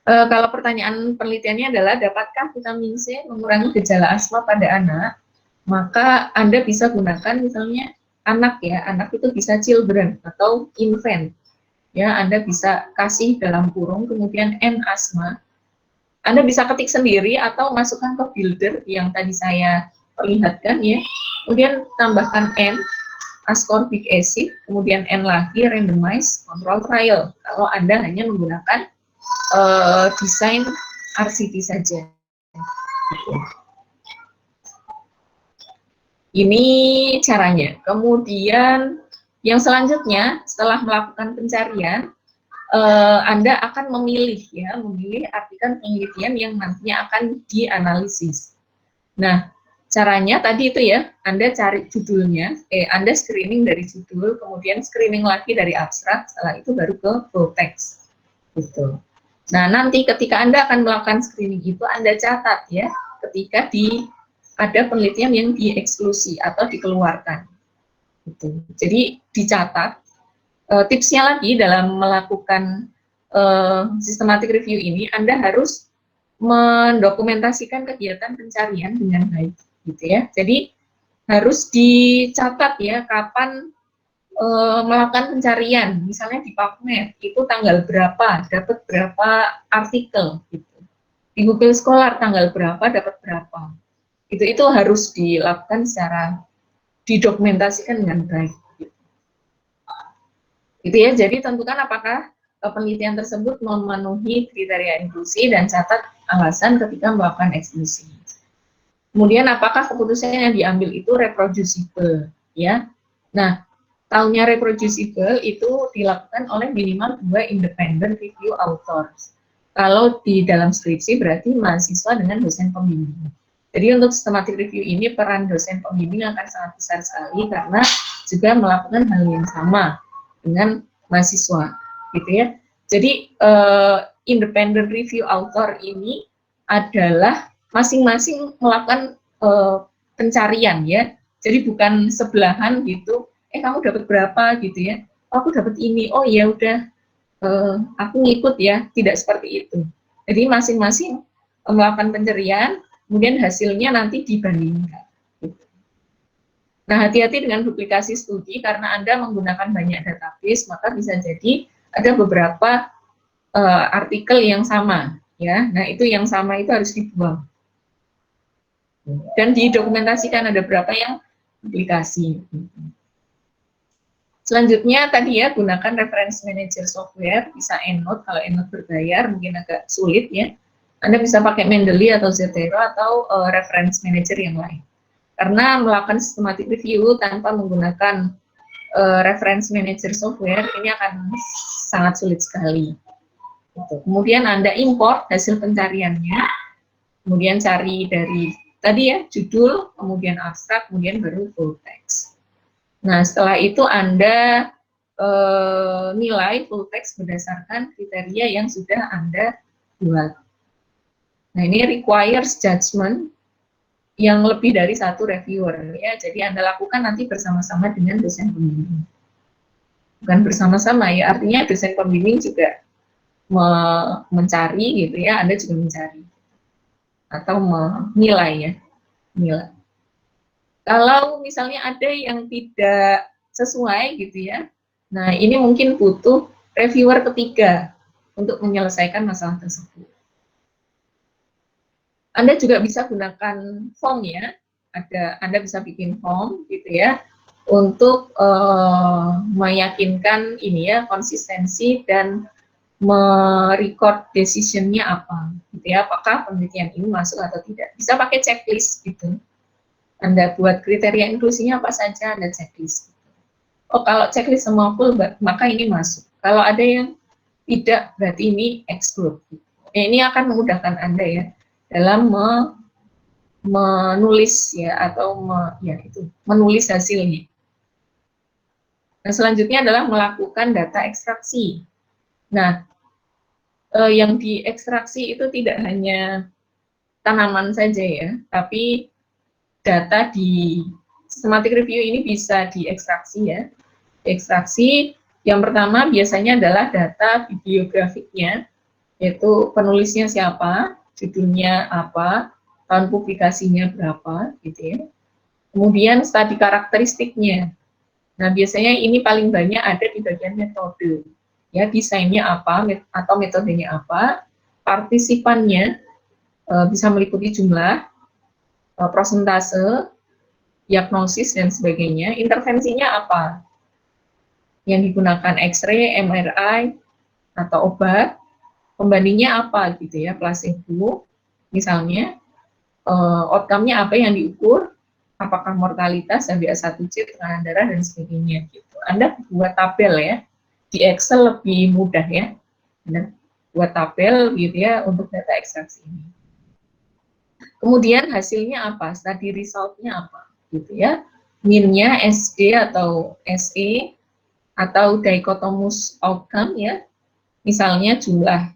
Kalau pertanyaan penelitiannya adalah, dapatkah vitamin C mengurangi gejala asma pada anak? Maka Anda bisa gunakan misalnya anak ya, anak itu bisa children atau infant. Ya, Anda bisa kasih dalam kurung, kemudian N asma. Anda bisa ketik sendiri atau masukkan ke builder yang tadi saya perlihatkan ya. Kemudian tambahkan N, ascorbic acid, kemudian N lagi, randomize, control trial. Kalau Anda hanya menggunakan desain RCT saja. Ini caranya. Kemudian yang selanjutnya setelah melakukan pencarian, Anda akan memilih artikel penelitian yang nantinya akan dianalisis. Nah, caranya tadi itu ya, Anda cari judulnya, Anda screening dari judul, kemudian screening lagi dari abstrak, setelah itu baru ke full text. Gitu. Nah, nanti ketika Anda akan melakukan screening itu, Anda catat ya, ketika ada penelitian yang dieksklusi atau dikeluarkan. Gitu. Jadi dicatat. Tipsnya lagi dalam melakukan systematic review ini, Anda harus mendokumentasikan kegiatan pencarian dengan baik, gitu ya. Jadi harus dicatat ya kapan melakukan pencarian, misalnya di PubMed itu tanggal berapa dapat berapa artikel, gitu. Di Google Scholar tanggal berapa dapat berapa. Itu harus dilakukan secara didokumentasikan dengan baik. Gitu ya. Jadi tentukan apakah penelitian tersebut memenuhi kriteria inklusi dan catat alasan ketika melakukan eksklusi. Kemudian apakah keputusan yang diambil itu reproducible, ya. Nah, tahunnya reproducible itu dilakukan oleh minimal 2 independent review authors. Kalau di dalam skripsi berarti mahasiswa dengan dosen pembimbing. Jadi untuk systematic review ini peran dosen pembimbing akan sangat besar sekali karena juga melakukan hal yang sama dengan mahasiswa, gitu ya. Jadi independent review author ini adalah masing-masing melakukan pencarian ya. Jadi bukan sebelahan gitu. Kamu dapat berapa gitu ya? Oh, aku dapat ini. Oh ya udah, aku ngikut ya. Tidak seperti itu. Jadi masing-masing melakukan pencarian, kemudian hasilnya nanti dibandingkan. Nah, hati-hati dengan duplikasi studi karena Anda menggunakan banyak database, maka bisa jadi ada beberapa artikel yang sama, ya. Nah, itu yang sama itu harus dibuang. Dan didokumentasikan ada berapa yang duplikasi. Selanjutnya tadi ya, gunakan reference manager software, bisa EndNote, kalau EndNote berbayar mungkin agak sulit ya. Anda bisa pakai Mendeley atau Zotero atau reference manager yang lain. Karena melakukan systematic review tanpa menggunakan reference manager software ini akan sangat sulit sekali. Gitu. Kemudian Anda import hasil pencariannya, kemudian cari dari tadi ya judul, kemudian abstrak, kemudian baru full text. Nah setelah itu Anda nilai full text berdasarkan kriteria yang sudah Anda buat. Nah ini requires judgment yang lebih dari satu reviewer ya. Jadi Anda lakukan nanti bersama-sama dengan dosen pembimbing. Bukan bersama-sama ya, artinya dosen pembimbing juga mencari gitu ya, Anda juga mencari atau menilai ya, nilai. Kalau misalnya ada yang tidak sesuai gitu ya, nah ini mungkin butuh reviewer ketiga untuk menyelesaikan masalah tersebut. Anda juga bisa gunakan form ya, Anda bisa bikin form gitu ya, untuk meyakinkan ini ya konsistensi dan merecord decision-nya apa, gitu ya, apakah penelitian ini masuk atau tidak. Bisa pakai checklist gitu. Anda buat kriteria inklusinya apa saja, Anda checklist. Oh kalau checklist semua full, maka ini masuk. Kalau ada yang tidak, berarti ini exclude. Ini akan memudahkan Anda ya dalam menulis ya atau menulis hasilnya. Nah, selanjutnya adalah melakukan data ekstraksi. Nah, yang diekstraksi itu tidak hanya tanaman saja ya, tapi data di systematic review ini bisa diekstraksi ya. Ekstraksi yang pertama biasanya adalah data bibliografiknya, yaitu penulisnya siapa, judulnya apa, tahun publikasinya berapa, gitu ya. Kemudian studi karakteristiknya. Nah, biasanya ini paling banyak ada di bagian metode. Ya, desainnya apa atau metodenya apa, partisipannya bisa meliputi jumlah, prosentase, diagnosis dan sebagainya. Intervensinya apa? Yang digunakan X-ray, MRI, atau obat. Pembandingnya apa gitu ya, placebo misalnya, outcome-nya apa yang diukur, apakah mortalitas, HbA1c, tekanan darah dan sebagainya gitu. Anda buat tabel ya, di Excel lebih mudah ya, Anda buat tabel gitu ya untuk data ekstraksi ini. Kemudian hasilnya apa, study result-nya apa gitu ya, mean-nya SD atau SE atau dichotomous outcome ya, misalnya jumlah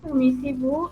Permisi, Bu.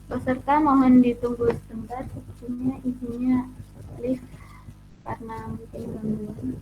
Peserta mohon ditunggu sebentar, sepertinya izinnya lift karena mungkin gangguan.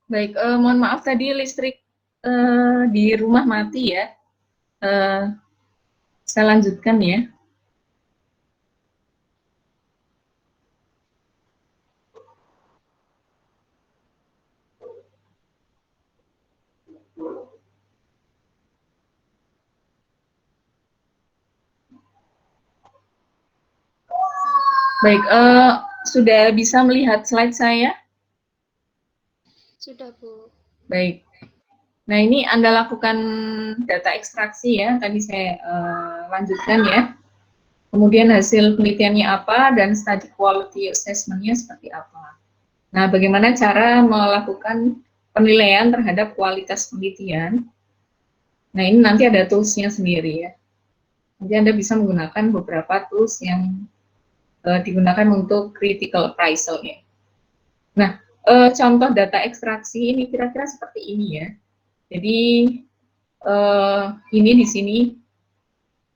Baik, mohon maaf tadi listrik di rumah mati ya. Saya lanjutkan ya. Baik, sudah bisa melihat slide saya? Sudah, Bu. Baik. Nah, ini Anda lakukan data ekstraksi ya, tadi saya lanjutkan ya. Kemudian hasil penelitiannya apa dan study quality assessment-nya seperti apa. Nah, bagaimana cara melakukan penilaian terhadap kualitas penelitian. Nah, ini nanti ada tools-nya sendiri ya. Nanti Anda bisa menggunakan beberapa tools yang digunakan untuk critical appraisal ya. Nah, contoh data ekstraksi ini kira-kira seperti ini ya. Jadi, ini di sini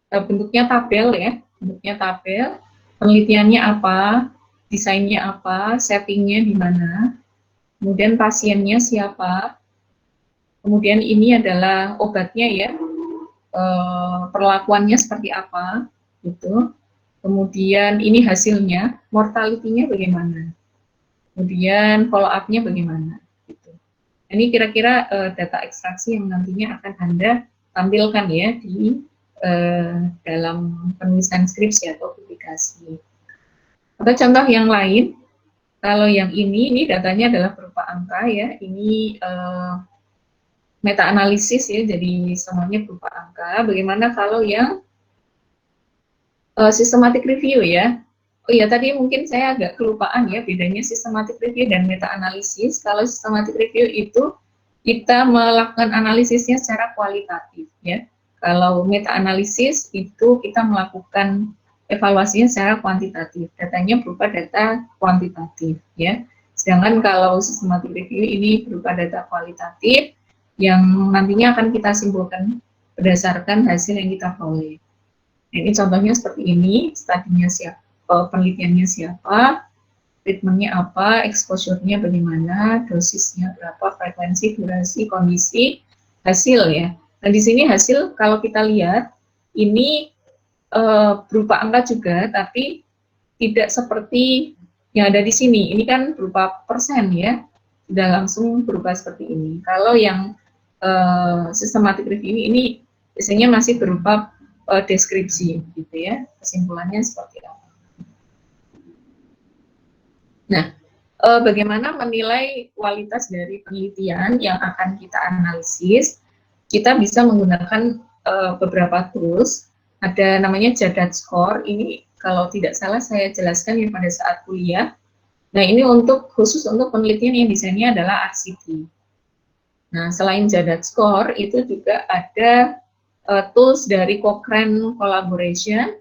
bentuknya tabel ya, bentuknya tabel, penelitiannya apa, desainnya apa, settingnya di mana, kemudian pasiennya siapa, kemudian ini adalah obatnya ya, perlakuannya seperti apa, gitu. Kemudian ini hasilnya, mortality-nya bagaimana, kemudian follow up-nya bagaimana, gitu. Ini kira-kira data ekstraksi yang nantinya akan Anda tampilkan ya di dalam penulisan skripsi atau publikasi. Atau contoh yang lain, kalau yang ini datanya adalah berupa angka ya, ini meta analisis ya, jadi semuanya berupa angka. Bagaimana kalau yang systematic review ya? Oh iya, tadi mungkin saya agak kelupaan ya, bedanya systematic review dan meta analisis. Kalau systematic review itu kita melakukan analisisnya secara kualitatif ya. Kalau meta analisis itu kita melakukan evaluasinya secara kuantitatif. Datanya berupa data kuantitatif ya. Sedangkan kalau systematic review ini berupa data kualitatif yang nantinya akan kita simpulkan berdasarkan hasil yang kita peroleh. Ini contohnya seperti ini, studinya siapa, penelitiannya siapa, treatmentnya apa, exposure-nya bagaimana, dosisnya berapa, frekuensi, durasi, kondisi, hasil ya. Nah di sini hasil kalau kita lihat ini berupa angka juga, tapi tidak seperti yang ada di sini. Ini kan berupa persen ya, sudah langsung berubah seperti ini. Kalau yang systematic review ini biasanya masih berupa deskripsi, gitu ya. Kesimpulannya seperti apa? Nah, bagaimana menilai kualitas dari penelitian yang akan kita analisis? Kita bisa menggunakan beberapa tools. Ada namanya Jadat Score. Ini kalau tidak salah saya jelaskan ya pada saat kuliah. Nah, ini khusus untuk penelitian yang desainnya adalah RCT. Nah, selain Jadat Score, itu juga ada tools dari Cochrane Collaboration.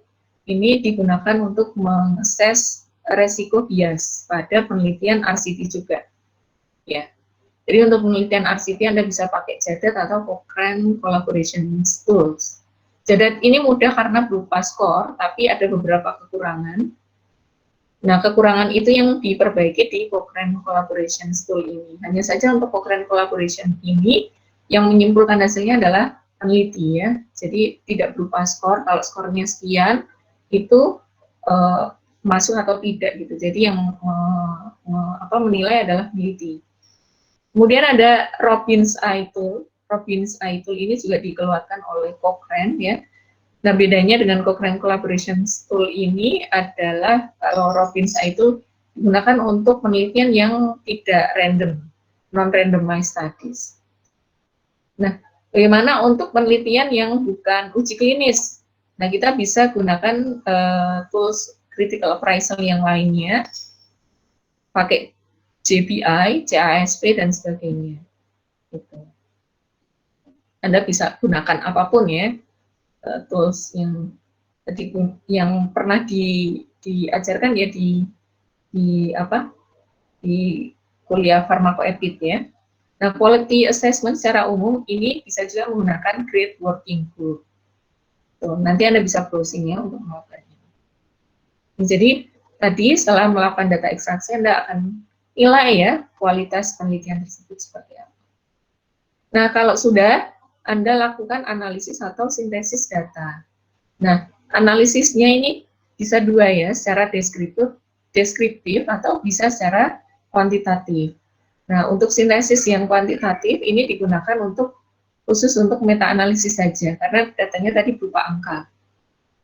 Ini digunakan untuk mengakses resiko bias pada penelitian RCT juga. Ya. Jadi untuk penelitian RCT Anda bisa pakai Jadat atau Cochrane Collaboration Tools. Jadat ini mudah karena berupa skor, tapi ada beberapa kekurangan. Nah, kekurangan itu yang diperbaiki di Cochrane Collaboration Tool ini. Hanya saja untuk Cochrane Collaboration ini, yang menyimpulkan hasilnya adalah peneliti ya. Jadi tidak berupa skor, kalau skornya sekian, itu masuk atau tidak gitu. Jadi yang menilai adalah peneliti. Kemudian ada Robbins AI Tool. Robbins AI Tool ini juga dikeluarkan oleh Cochrane ya. Nah, bedanya dengan Cochrane Collaboration Tool ini adalah kalau Robbins AI Tool digunakan untuk penelitian yang tidak random, non-randomized studies. Nah, bagaimana untuk penelitian yang bukan uji klinis? Nah, kita bisa gunakan tools critical appraisal yang lainnya, pakai JBI, CASP, dan sebagainya. Gitu. Anda bisa gunakan apapun ya, tools yang pernah diajarkan ya di kuliah farmakoepid ya. Nah, quality assessment secara umum ini bisa juga menggunakan Great Working Group. Tuh, nanti Anda bisa browsing ya untuk melakukannya. Jadi tadi setelah melakukan data ekstraksi Anda akan nilai ya kualitas penelitian tersebut seperti apa. Nah, kalau sudah Anda lakukan analisis atau sintesis data. Nah, analisisnya ini bisa dua ya, secara deskriptif atau bisa secara kuantitatif. Nah, untuk sintesis yang kuantitatif ini digunakan khusus untuk meta-analisis saja, karena datanya tadi berupa angka.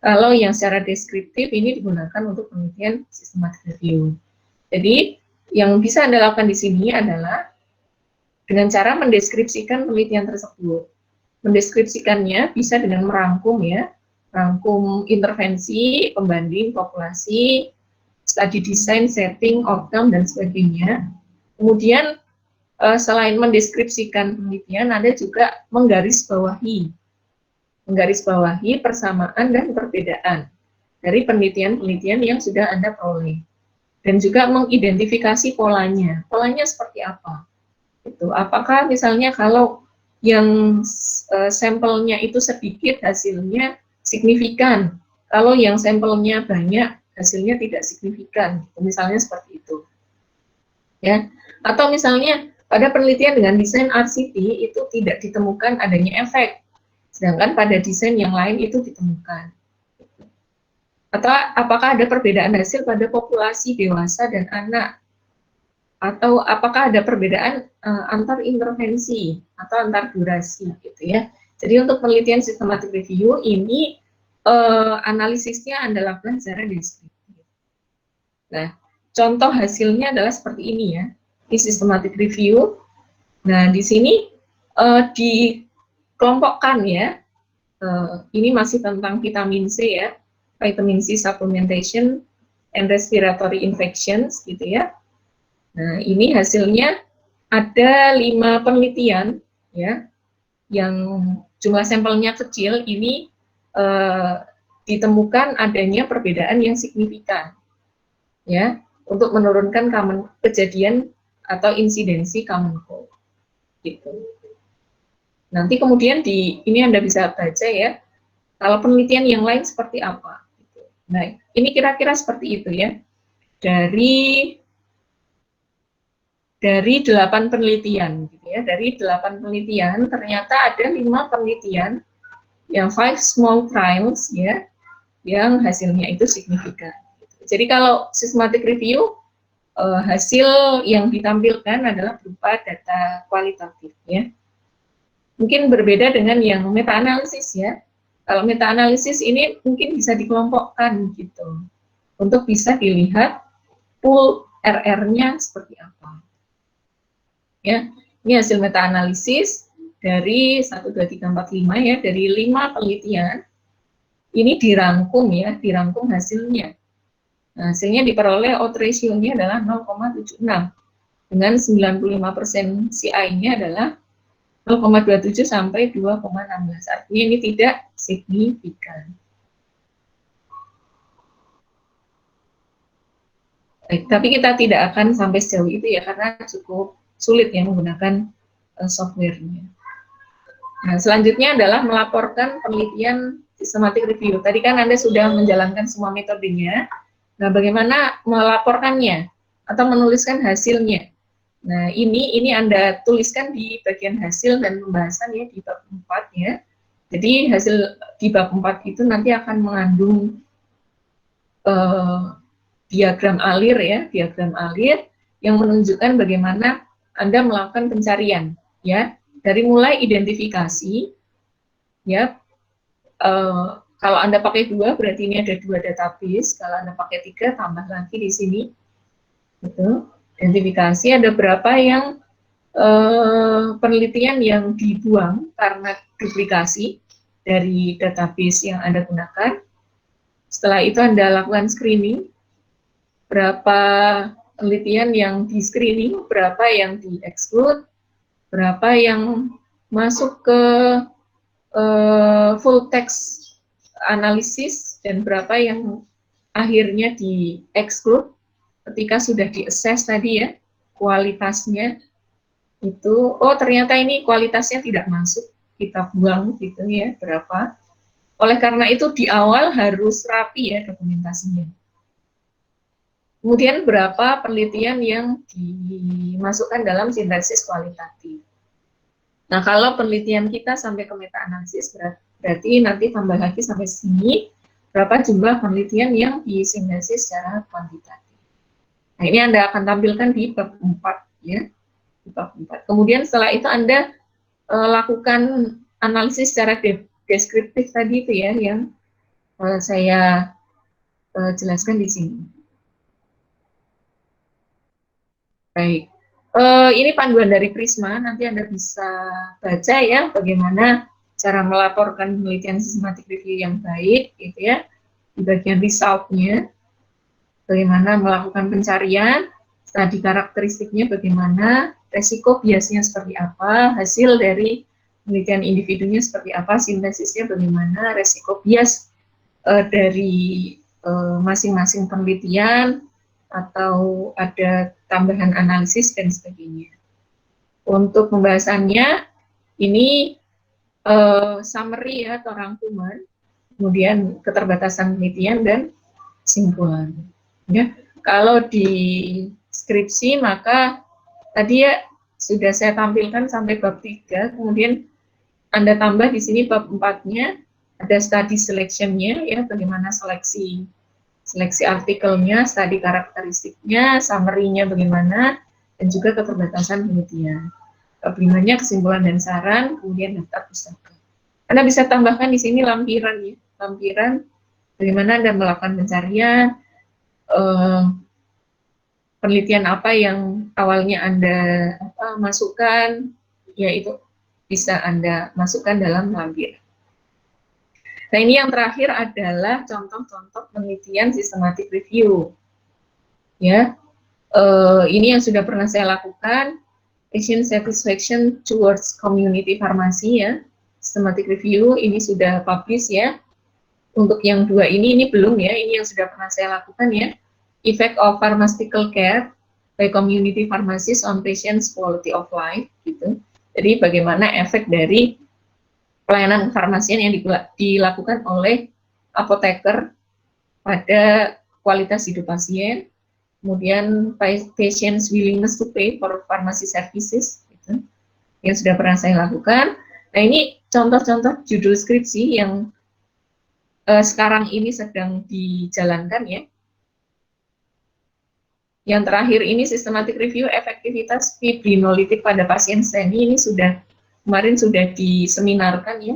Kalau yang secara deskriptif ini digunakan untuk penelitian systematic review. Jadi, yang bisa Anda lakukan di sini adalah dengan cara mendeskripsikan penelitian tersebut. Mendeskripsikannya bisa dengan merangkum ya, rangkum intervensi, pembanding, populasi, study design, setting, outcome, dan sebagainya. Kemudian, selain mendeskripsikan penelitian, Anda juga menggarisbawahi persamaan dan perbedaan dari penelitian-penelitian yang sudah Anda peroleh. Dan juga mengidentifikasi polanya. Polanya seperti apa? Itu. Apakah misalnya kalau yang sampelnya itu sedikit, hasilnya signifikan. Kalau yang sampelnya banyak, hasilnya tidak signifikan. Misalnya seperti itu. Ya. Atau misalnya pada penelitian dengan desain RCT itu tidak ditemukan adanya efek. Sedangkan pada desain yang lain itu ditemukan. Atau apakah ada perbedaan hasil pada populasi dewasa dan anak? Atau apakah ada perbedaan antar intervensi atau antar durasi gitu ya. Jadi untuk penelitian systematic review ini analisisnya Anda lakukan secara deskriptif. Nah, contoh hasilnya adalah seperti ini ya. Di systematic review. Nah, di sini dikelompokkan ya. Ini masih tentang vitamin C ya. Vitamin C supplementation and respiratory infections gitu ya. Nah, ini hasilnya ada 5 penelitian ya, yang jumlah sampelnya kecil. Ini ditemukan adanya perbedaan yang signifikan ya, untuk menurunkan kejadian atau insidensi common cold gitu. Nanti kemudian ini Anda bisa baca ya, kalau penelitian yang lain seperti apa. Nah, ini kira-kira seperti itu ya. Dari dari 8 penelitian, gitu ya. Dari 8 penelitian ternyata ada 5 penelitian yang 5 small trials ya, yang hasilnya itu signifikan. Jadi kalau systematic review, hasil yang ditampilkan adalah berupa data kualitatif ya. Mungkin berbeda dengan yang meta-analisis ya. Kalau meta-analisis ini mungkin bisa dikelompokkan gitu, untuk bisa dilihat pool RR-nya seperti apa. Ya, ini hasil meta-analisis dari 1, 2, 3, 4, 5 ya, dari 5 penelitian, ini dirangkum ya, dirangkum hasilnya. Nah, hasilnya diperoleh odds ratio-nya adalah 0,76, dengan 95% CI-nya adalah 0,27 sampai 2,16. Artinya ini tidak signifikan. Baik, tapi kita tidak akan sampai sejauh itu ya, karena cukup sulit ya menggunakan software-nya. Nah, selanjutnya adalah melaporkan penelitian systematic review. Tadi kan Anda sudah menjalankan semua metodenya. Nah, bagaimana melaporkannya atau menuliskan hasilnya? Nah, ini Anda tuliskan di bagian hasil dan pembahasan ya, di bab 4 ya. Jadi hasil di bab 4 itu nanti akan mengandung diagram alir ya, diagram alir yang menunjukkan bagaimana Anda melakukan pencarian ya, dari mulai identifikasi ya. Kalau Anda pakai 2 berarti ini ada 2 database, kalau Anda pakai 3 tambah lagi di sini gitu. Identifikasi ada berapa yang penelitian yang dibuang karena duplikasi dari database yang Anda gunakan. Setelah itu Anda lakukan screening, berapa penelitian yang di screening, berapa yang di exclude, berapa yang masuk ke full text analisis, dan berapa yang akhirnya di exclude ketika sudah di-assess tadi ya, kualitasnya itu, oh ternyata ini kualitasnya tidak masuk, kita buang gitu ya, berapa. Oleh karena itu di awal harus rapi ya dokumentasinya. Kemudian berapa penelitian yang dimasukkan dalam sintesis kualitatif. Nah, kalau penelitian kita sampai ke meta-analisis, berarti nanti tambah lagi sampai sini, berapa jumlah penelitian yang disintesis secara kuantitatif. Nah, ini Anda akan tampilkan di bab 4 ya, di bab 4. Kemudian setelah itu Anda lakukan analisis secara deskriptif tadi itu ya, yang saya jelaskan di sini. Baik, ini panduan dari Prisma, nanti Anda bisa baca ya bagaimana cara melaporkan penelitian systematic review yang baik, gitu ya. Di bagian result-nya, bagaimana melakukan pencarian, tadi karakteristiknya bagaimana, resiko biasnya seperti apa, hasil dari penelitian individunya seperti apa, sintesisnya bagaimana, resiko bias dari masing-masing penelitian, atau ada tambahan analisis dan sebagainya. Untuk pembahasannya, ini summary ya, atau rangkuman, kemudian keterbatasan penelitian dan kesimpulan. Ya, kalau di skripsi maka tadi ya sudah saya tampilkan sampai bab 3, kemudian Anda tambah di sini bab 4-nya, ada study selection-nya ya, bagaimana seleksi artikelnya, studi karakteristiknya, summary-nya bagaimana, dan juga keterbatasan penelitian. Bab 5-nya kesimpulan dan saran, kemudian daftar pustaka. Anda bisa tambahkan di sini lampiran ya, lampiran bagaimana Anda melakukan pencarian, penelitian apa yang awalnya Anda masukkan, ya itu bisa Anda masukkan dalam lampiran. Nah, ini yang terakhir adalah contoh-contoh penelitian systematic review. Ya, ini yang sudah pernah saya lakukan, patient satisfaction towards community pharmacy ya, systematic review ini sudah publish ya. Untuk yang 2 ini belum ya, ini yang sudah pernah saya lakukan ya. Effect of pharmaceutical care by community pharmacies on patients' quality of life gitu. Jadi bagaimana efek dari pelayanan kefarmasian yang dilakukan oleh apoteker pada kualitas hidup pasien. kemudian patients willingness to pay for pharmacy services, gitu, yang sudah pernah saya lakukan. Nah, ini contoh-contoh judul skripsi yang sekarang ini sedang dijalankan ya. Yang terakhir ini systematic review efektivitas fibrinolitik pada pasien STEMI, ini kemarin sudah diseminarkan ya.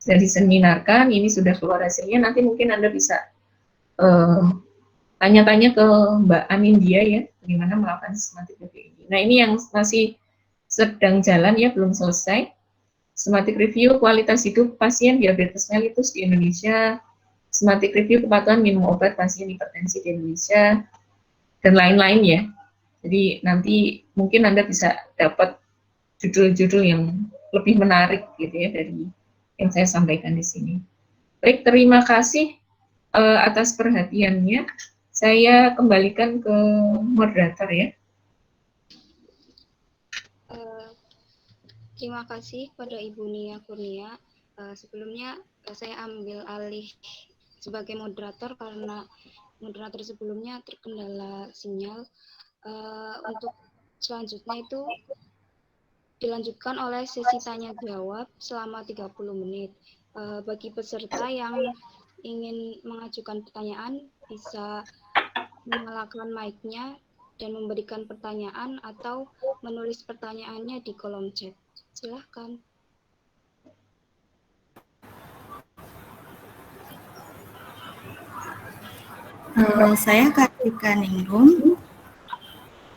Sudah diseminarkan, ini sudah keluar hasilnya, nanti mungkin Anda bisa tanya-tanya ke Mbak Anindya ya, bagaimana melakukan systematic review ini. Nah, ini yang masih sedang jalan ya, belum selesai. Systematic review kualitas hidup pasien diabetes mellitus di Indonesia, systematic review kepatuhan minum obat pasien hipertensi di Indonesia, dan lain-lain ya. Jadi nanti mungkin Anda bisa dapat judul-judul yang lebih menarik gitu ya dari yang saya sampaikan di sini. Baik, terima kasih atas perhatiannya. Saya kembalikan ke moderator ya. Terima kasih pada Ibu Nia Kurnia. Sebelumnya saya ambil alih sebagai moderator karena moderator sebelumnya terkendala sinyal. Untuk selanjutnya itu dilanjutkan oleh sesi tanya jawab selama 30 menit. Bagi peserta yang ingin mengajukan pertanyaan bisa menyalakan mic-nya dan memberikan pertanyaan atau menulis pertanyaannya di kolom chat. Silahkan. Saya Kartika Ningrum,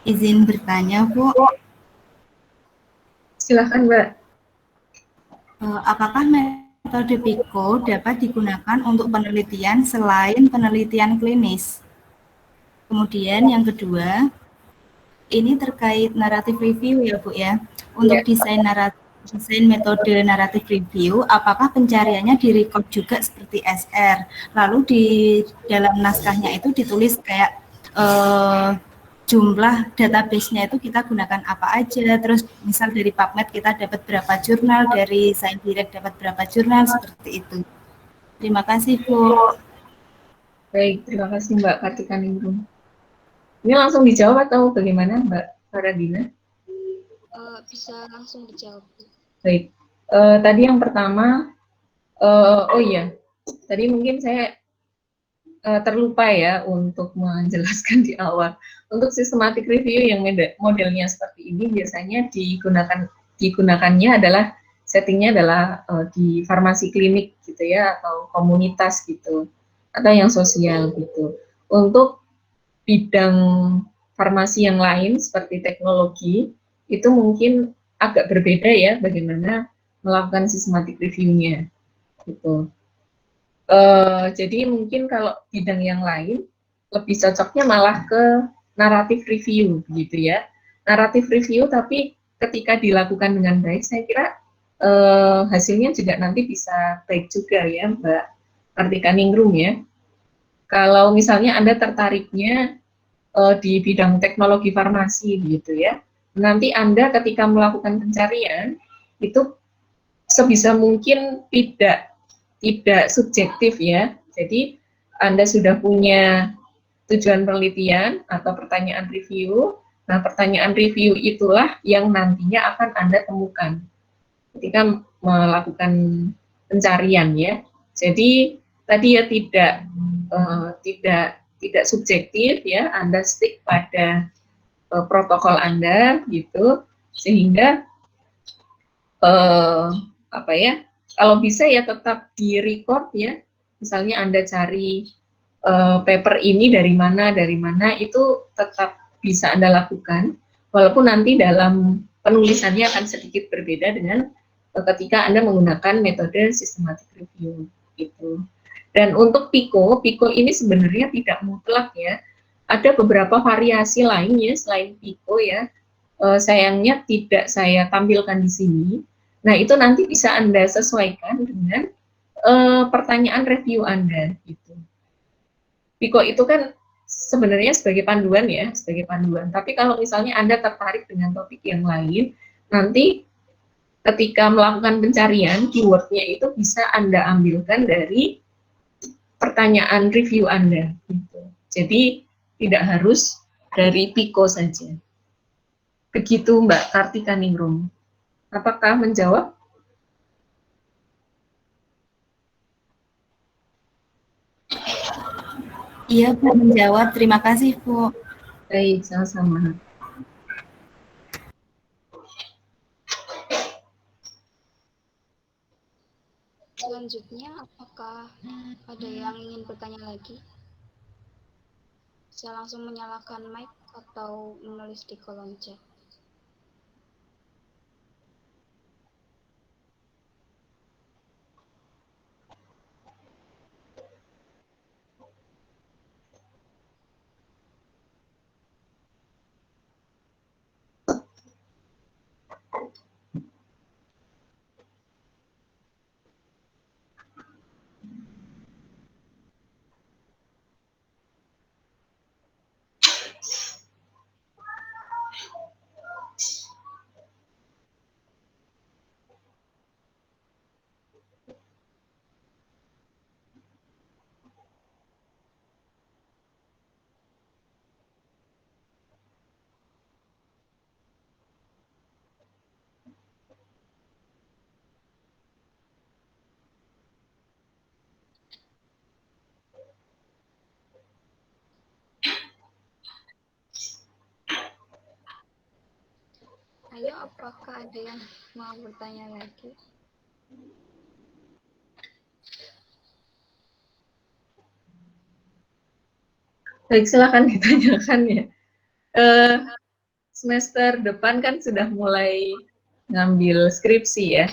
izin bertanya Bu. Silahkan Mbak. Apakah metode PICO dapat digunakan untuk penelitian selain penelitian klinis? Kemudian yang kedua, ini terkait naratif review ya Bu ya. Untuk desain metode naratif review, apakah pencariannya direcord juga seperti SR? Lalu di dalam naskahnya itu ditulis kayak jumlah database-nya itu kita gunakan apa aja, terus misal dari PubMed kita dapat berapa jurnal, dari ScienceDirect dapat berapa jurnal, seperti itu. Terima kasih Bu. Baik, terima kasih Mbak Kartika Ningrum. Ini langsung dijawab atau bagaimana Mbak Faradina? Bisa langsung dijawab. Baik, tadi yang pertama, oh iya, tadi mungkin saya terlupa ya untuk menjelaskan di awal. Untuk systematic review yang modelnya seperti ini biasanya digunakannya adalah settingnya adalah di farmasi klinik gitu ya, atau komunitas gitu, atau yang sosial gitu. Untuk bidang farmasi yang lain seperti teknologi itu mungkin agak berbeda ya bagaimana melakukan systematic review-nya gitu. Jadi mungkin kalau bidang yang lain lebih cocoknya malah ke naratif review gitu ya. Naratif review tapi ketika dilakukan dengan baik saya kira hasilnya juga nanti bisa baik juga ya Mbak Kartika Ningrum ya. Kalau misalnya Anda tertariknya di bidang teknologi farmasi gitu ya, nanti Anda ketika melakukan pencarian itu sebisa mungkin tidak subjektif ya. Jadi Anda sudah punya tujuan penelitian atau pertanyaan review. Nah, pertanyaan review itulah yang nantinya akan Anda temukan ketika melakukan pencarian ya. Jadi tadi ya tidak subjektif ya, Anda stick pada protokol Anda gitu, sehingga kalau bisa ya tetap di record ya, misalnya Anda cari paper ini dari mana itu tetap bisa Anda lakukan, walaupun nanti dalam penulisannya akan sedikit berbeda dengan ketika Anda menggunakan metode systematic review gitu. Dan untuk PICO ini sebenarnya tidak mutlak ya, ada beberapa variasi lainnya selain PICO ya, sayangnya tidak saya tampilkan di sini. Nah, itu nanti bisa Anda sesuaikan dengan pertanyaan review Anda gitu. PICO itu kan sebenarnya sebagai panduan ya, Tapi kalau misalnya Anda tertarik dengan topik yang lain, nanti ketika melakukan pencarian, keywordnya itu bisa Anda ambilkan dari pertanyaan review Anda gitu. Jadi tidak harus dari PIKO saja. Begitu Mbak Kartika Ningrum. Apakah menjawab? Iya, Bu, menjawab. Terima kasih, Bu. Baik, sama-sama. Selanjutnya, apakah ada yang ingin bertanya lagi? Saya langsung menyalakan mic atau menulis di kolom chat. Ayo, apakah ada yang mau bertanya lagi? Baik, silakan ditanyakan ya. Semester depan kan sudah mulai ngambil skripsi ya.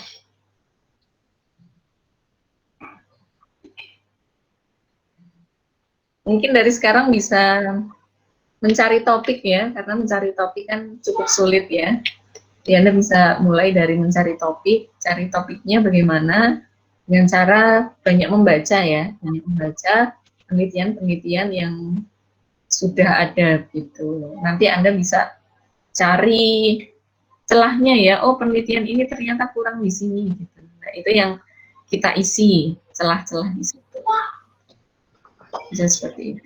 Mungkin dari sekarang bisa mencari topik ya, karena mencari topik kan cukup sulit ya. Jadi Anda bisa mulai dari mencari topik, cari topiknya bagaimana, dengan cara banyak membaca ya, banyak membaca penelitian-penelitian yang sudah ada gitu. Nanti Anda bisa cari celahnya ya, oh penelitian ini ternyata kurang di sini gitu. Nah, itu yang kita isi, celah-celah di situ. Bisa seperti itu.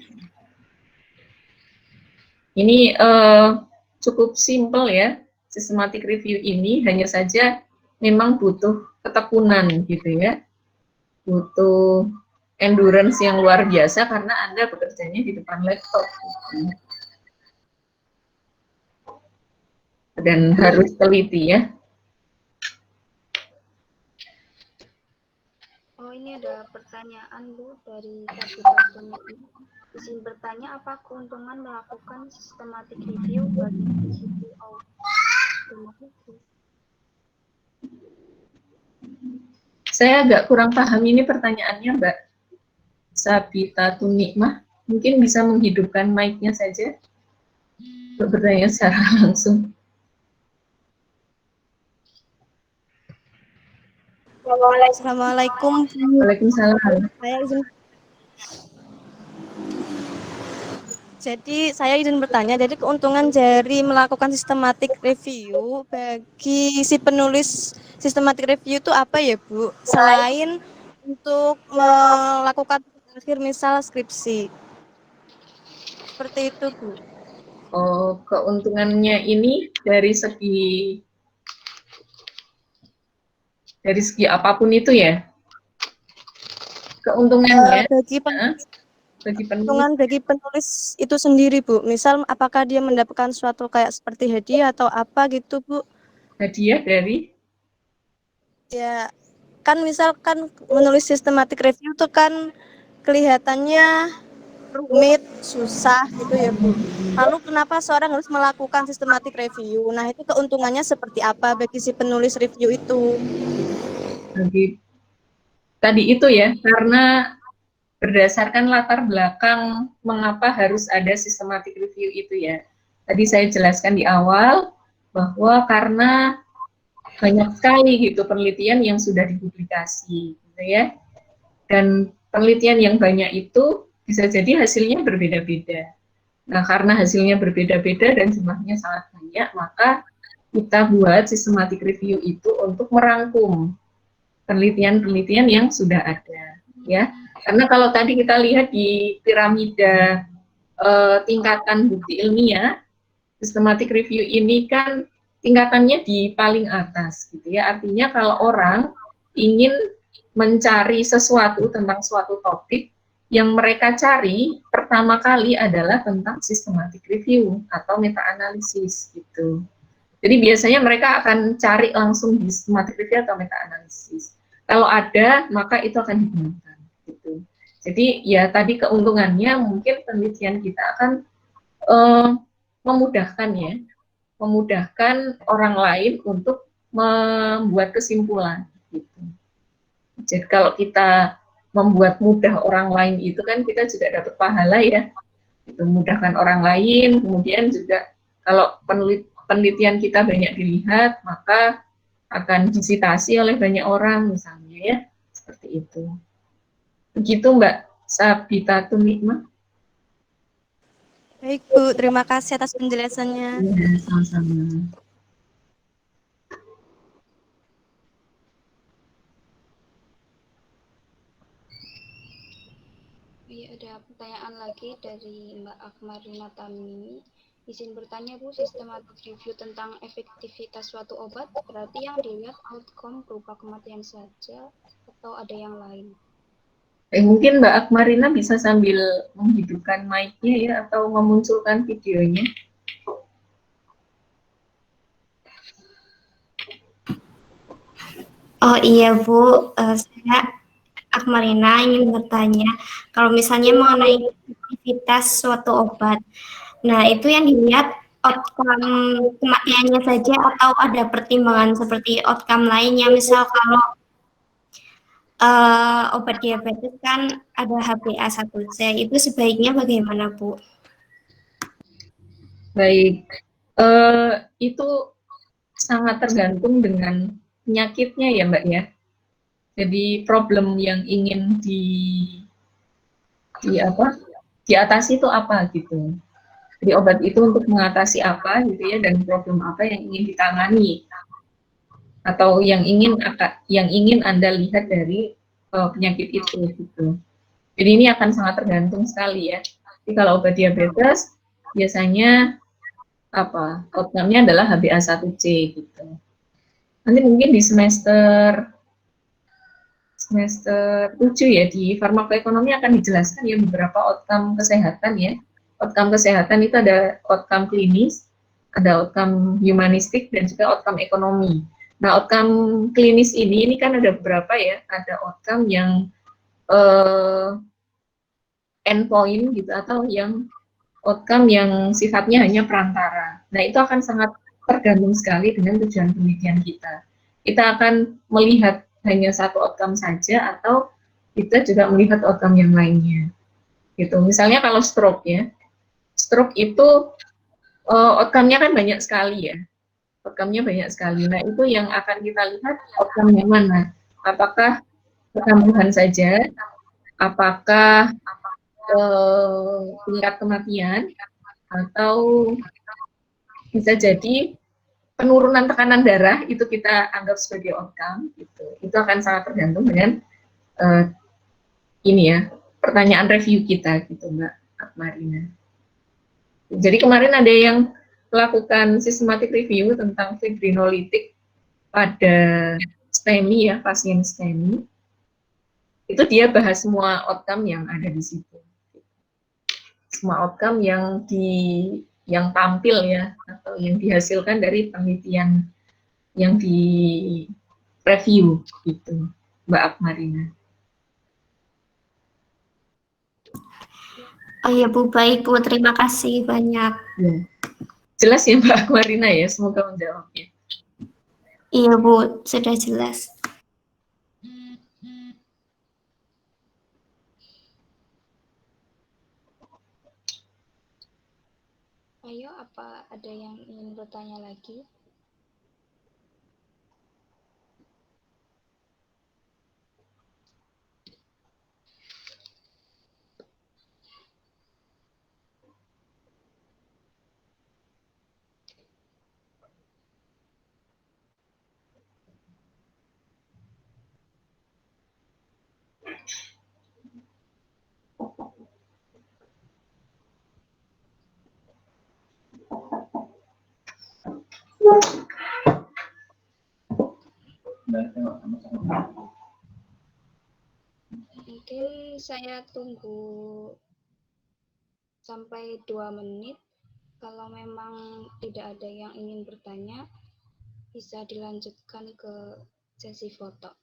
Ini cukup simple ya, systematic review ini hanya saja memang butuh ketekunan gitu ya, butuh endurance yang luar biasa karena Anda bekerjanya di depan laptop gitu. Dan harus teliti ya. Oh, ini ada pertanyaan Bu dari Kabita. Izin bertanya, apa keuntungan melakukan systematic review bagi CPO? Saya agak kurang paham ini pertanyaannya Mbak Sabita Tunikmah. Mungkin bisa menghidupkan mic-nya saja untuk bertanya secara langsung. Assalamualaikum. Waalaikumsalam. Saya izin bertanya, jadi keuntungan dari melakukan systematic review bagi si penulis systematic review itu apa ya, Bu? Selain untuk melakukan akhir misal skripsi. Seperti itu, Bu. Oh, keuntungannya ini dari segi apapun itu ya? Keuntungannya bagi penulis itu sendiri, Bu. Misal apakah dia mendapatkan suatu kayak seperti hadiah atau apa gitu, Bu? Hadiah dari? Ya, kan misalkan menulis systematic review itu kan kelihatannya rumit, susah gitu ya, Bu. Lalu kenapa seorang harus melakukan systematic review? Nah, itu keuntungannya seperti apa bagi si penulis review itu? Tadi itu ya, karena berdasarkan latar belakang mengapa harus ada systematic review itu ya. Tadi saya jelaskan di awal bahwa karena banyak sekali gitu penelitian yang sudah dipublikasi gitu ya. Dan penelitian yang banyak itu bisa jadi hasilnya berbeda-beda. Nah, karena hasilnya berbeda-beda dan jumlahnya sangat banyak, maka kita buat systematic review itu untuk merangkum penelitian-penelitian yang sudah ada ya. Karena kalau tadi kita lihat di piramida tingkatan bukti ilmiah, systematic review ini kan tingkatannya di paling atas gitu ya. Artinya kalau orang ingin mencari sesuatu tentang suatu topik, yang mereka cari pertama kali adalah tentang systematic review atau meta analisis gitu. Jadi biasanya mereka akan cari langsung di systematic review atau meta analisis. Kalau ada, maka itu akan digunakan gitu. Jadi ya tadi keuntungannya mungkin penelitian kita akan memudahkan ya, memudahkan orang lain untuk membuat kesimpulan gitu. Jadi kalau kita membuat mudah orang lain itu kan kita juga dapat pahala ya, itu memudahkan orang lain. Kemudian juga kalau penelitian kita banyak dilihat, maka akan disitasi oleh banyak orang misalnya ya, seperti itu. Begitu Mbak Sabita Tunikma. Baik Bu, terima kasih atas penjelasannya. Ya, sama-sama. Iya, ada pertanyaan lagi dari Mbak Akmarina Tami. Izin bertanya Bu, sistematik review tentang efektivitas suatu obat berarti yang dilihat outcome berupa kematian saja atau ada yang lain? Mungkin Mbak Akmarina bisa sambil menghidupkan mic-nya ya, atau memunculkan videonya. Oh iya Bu, saya Akmarina ingin bertanya, kalau misalnya mengenai efektivitas suatu obat, nah itu yang dilihat outcome kematiannya saja atau ada pertimbangan seperti outcome lainnya, misal kalau obat diabetes kan ada HbA1c, itu sebaiknya bagaimana Bu? Baik, itu sangat tergantung dengan penyakitnya ya Mbak ya. Jadi problem yang ingin diatasi itu apa gitu. Jadi obat itu untuk mengatasi apa gitu ya, dan problem apa yang ingin ditangani atau yang ingin Anda lihat dari penyakit itu gitu. Jadi ini akan sangat tergantung sekali ya. Jadi kalau obat diabetes biasanya outcome-nya adalah HbA1c gitu. Nanti mungkin di semester 7 ya, di farmakoekonomi akan dijelaskan ya beberapa outcome kesehatan ya. Outcome kesehatan itu ada outcome klinis, ada outcome humanistik, dan juga outcome ekonomi. Nah, outcome klinis ini kan ada beberapa ya, ada outcome yang endpoint gitu, atau yang outcome yang sifatnya hanya perantara. Nah, itu akan sangat tergantung sekali dengan tujuan penelitian kita. Kita akan melihat hanya satu outcome saja, atau kita juga melihat outcome yang lainnya. Gitu. Misalnya kalau stroke ya, stroke itu outcome-nya kan banyak sekali ya. Outcome-nya banyak sekali. Nah, itu yang akan kita lihat outcome yang mana. Apakah kekambuhan saja, apakah tingkat kematian, atau bisa jadi penurunan tekanan darah, itu kita anggap sebagai outcome gitu. Itu akan sangat tergantung dengan ini ya, pertanyaan review kita gitu Mbak Akmarina. Jadi kemarin ada yang melakukan systematic review tentang fibrinolitik pada STEMI ya, pasien STEMI. Itu dia bahas semua outcome yang ada di situ. Semua outcome yang tampil ya, atau yang dihasilkan dari penelitian yang di review gitu, Mbak Akmarina. Oh iya Bu, baik Bu, terima kasih banyak. Ya. Jelas ya Mbak Akmarina ya, semoga menjawabnya. Iya Bu, sudah jelas. Ayo, apa ada yang ingin bertanya lagi? Mungkin saya tunggu sampai 2 menit. Kalau memang tidak ada yang ingin bertanya, bisa dilanjutkan ke sesi foto.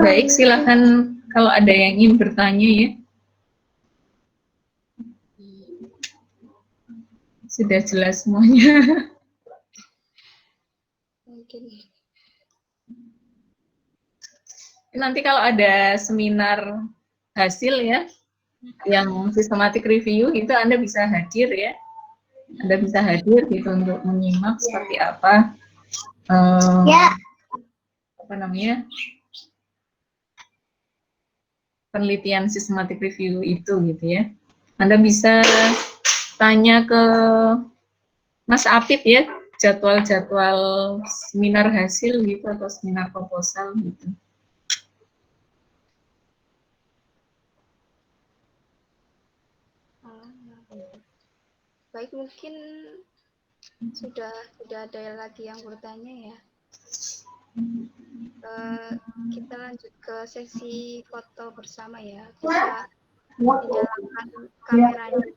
Baik, silakan kalau ada yang ingin bertanya ya. Sudah jelas semuanya. Mungkin Nanti kalau ada seminar hasil ya, yang systematic review itu Anda bisa hadir ya. Anda bisa hadir gitu untuk menyimak seperti apa apa namanya penelitian systematic review itu gitu ya. Anda bisa tanya ke Mas Apip ya, jadwal-jadwal seminar hasil gitu atau seminar proposal gitu. baik, mungkin sudah ada lagi yang bertanya ya. Kita lanjut ke sesi foto bersama ya. Bisa menyalakan kameranya.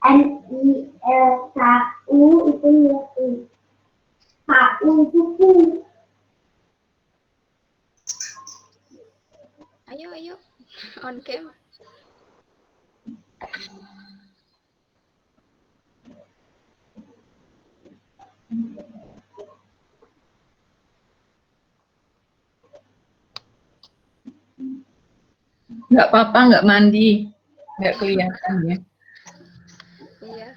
NILKU itu nilai KU suku. Ayo, on cam. Nggak apa-apa, nggak mandi, nggak kelihatan ya. Iya.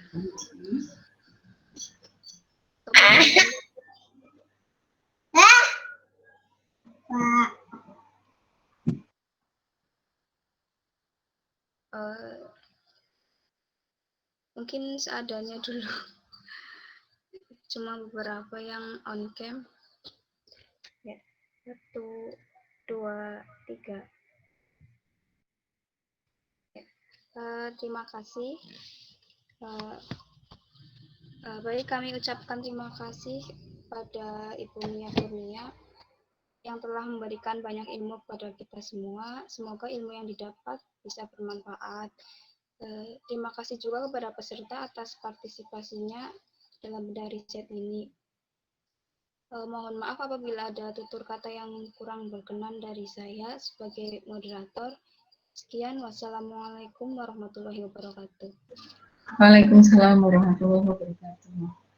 Mungkin seadanya dulu. Cuma beberapa yang on cam. Ya, 1, 2, 3. Ya. Terima kasih. Baik, kami ucapkan terima kasih pada Ibu Nia Kurnia yang telah memberikan banyak ilmu kepada kita semua. Semoga ilmu yang didapat bisa bermanfaat. Terima kasih juga kepada peserta atas partisipasinya dalam bedah riset ini. Mohon maaf apabila ada tutur kata yang kurang berkenan dari saya sebagai moderator. Sekian, wassalamualaikum warahmatullahi wabarakatuh. Waalaikumsalam warahmatullahi wabarakatuh.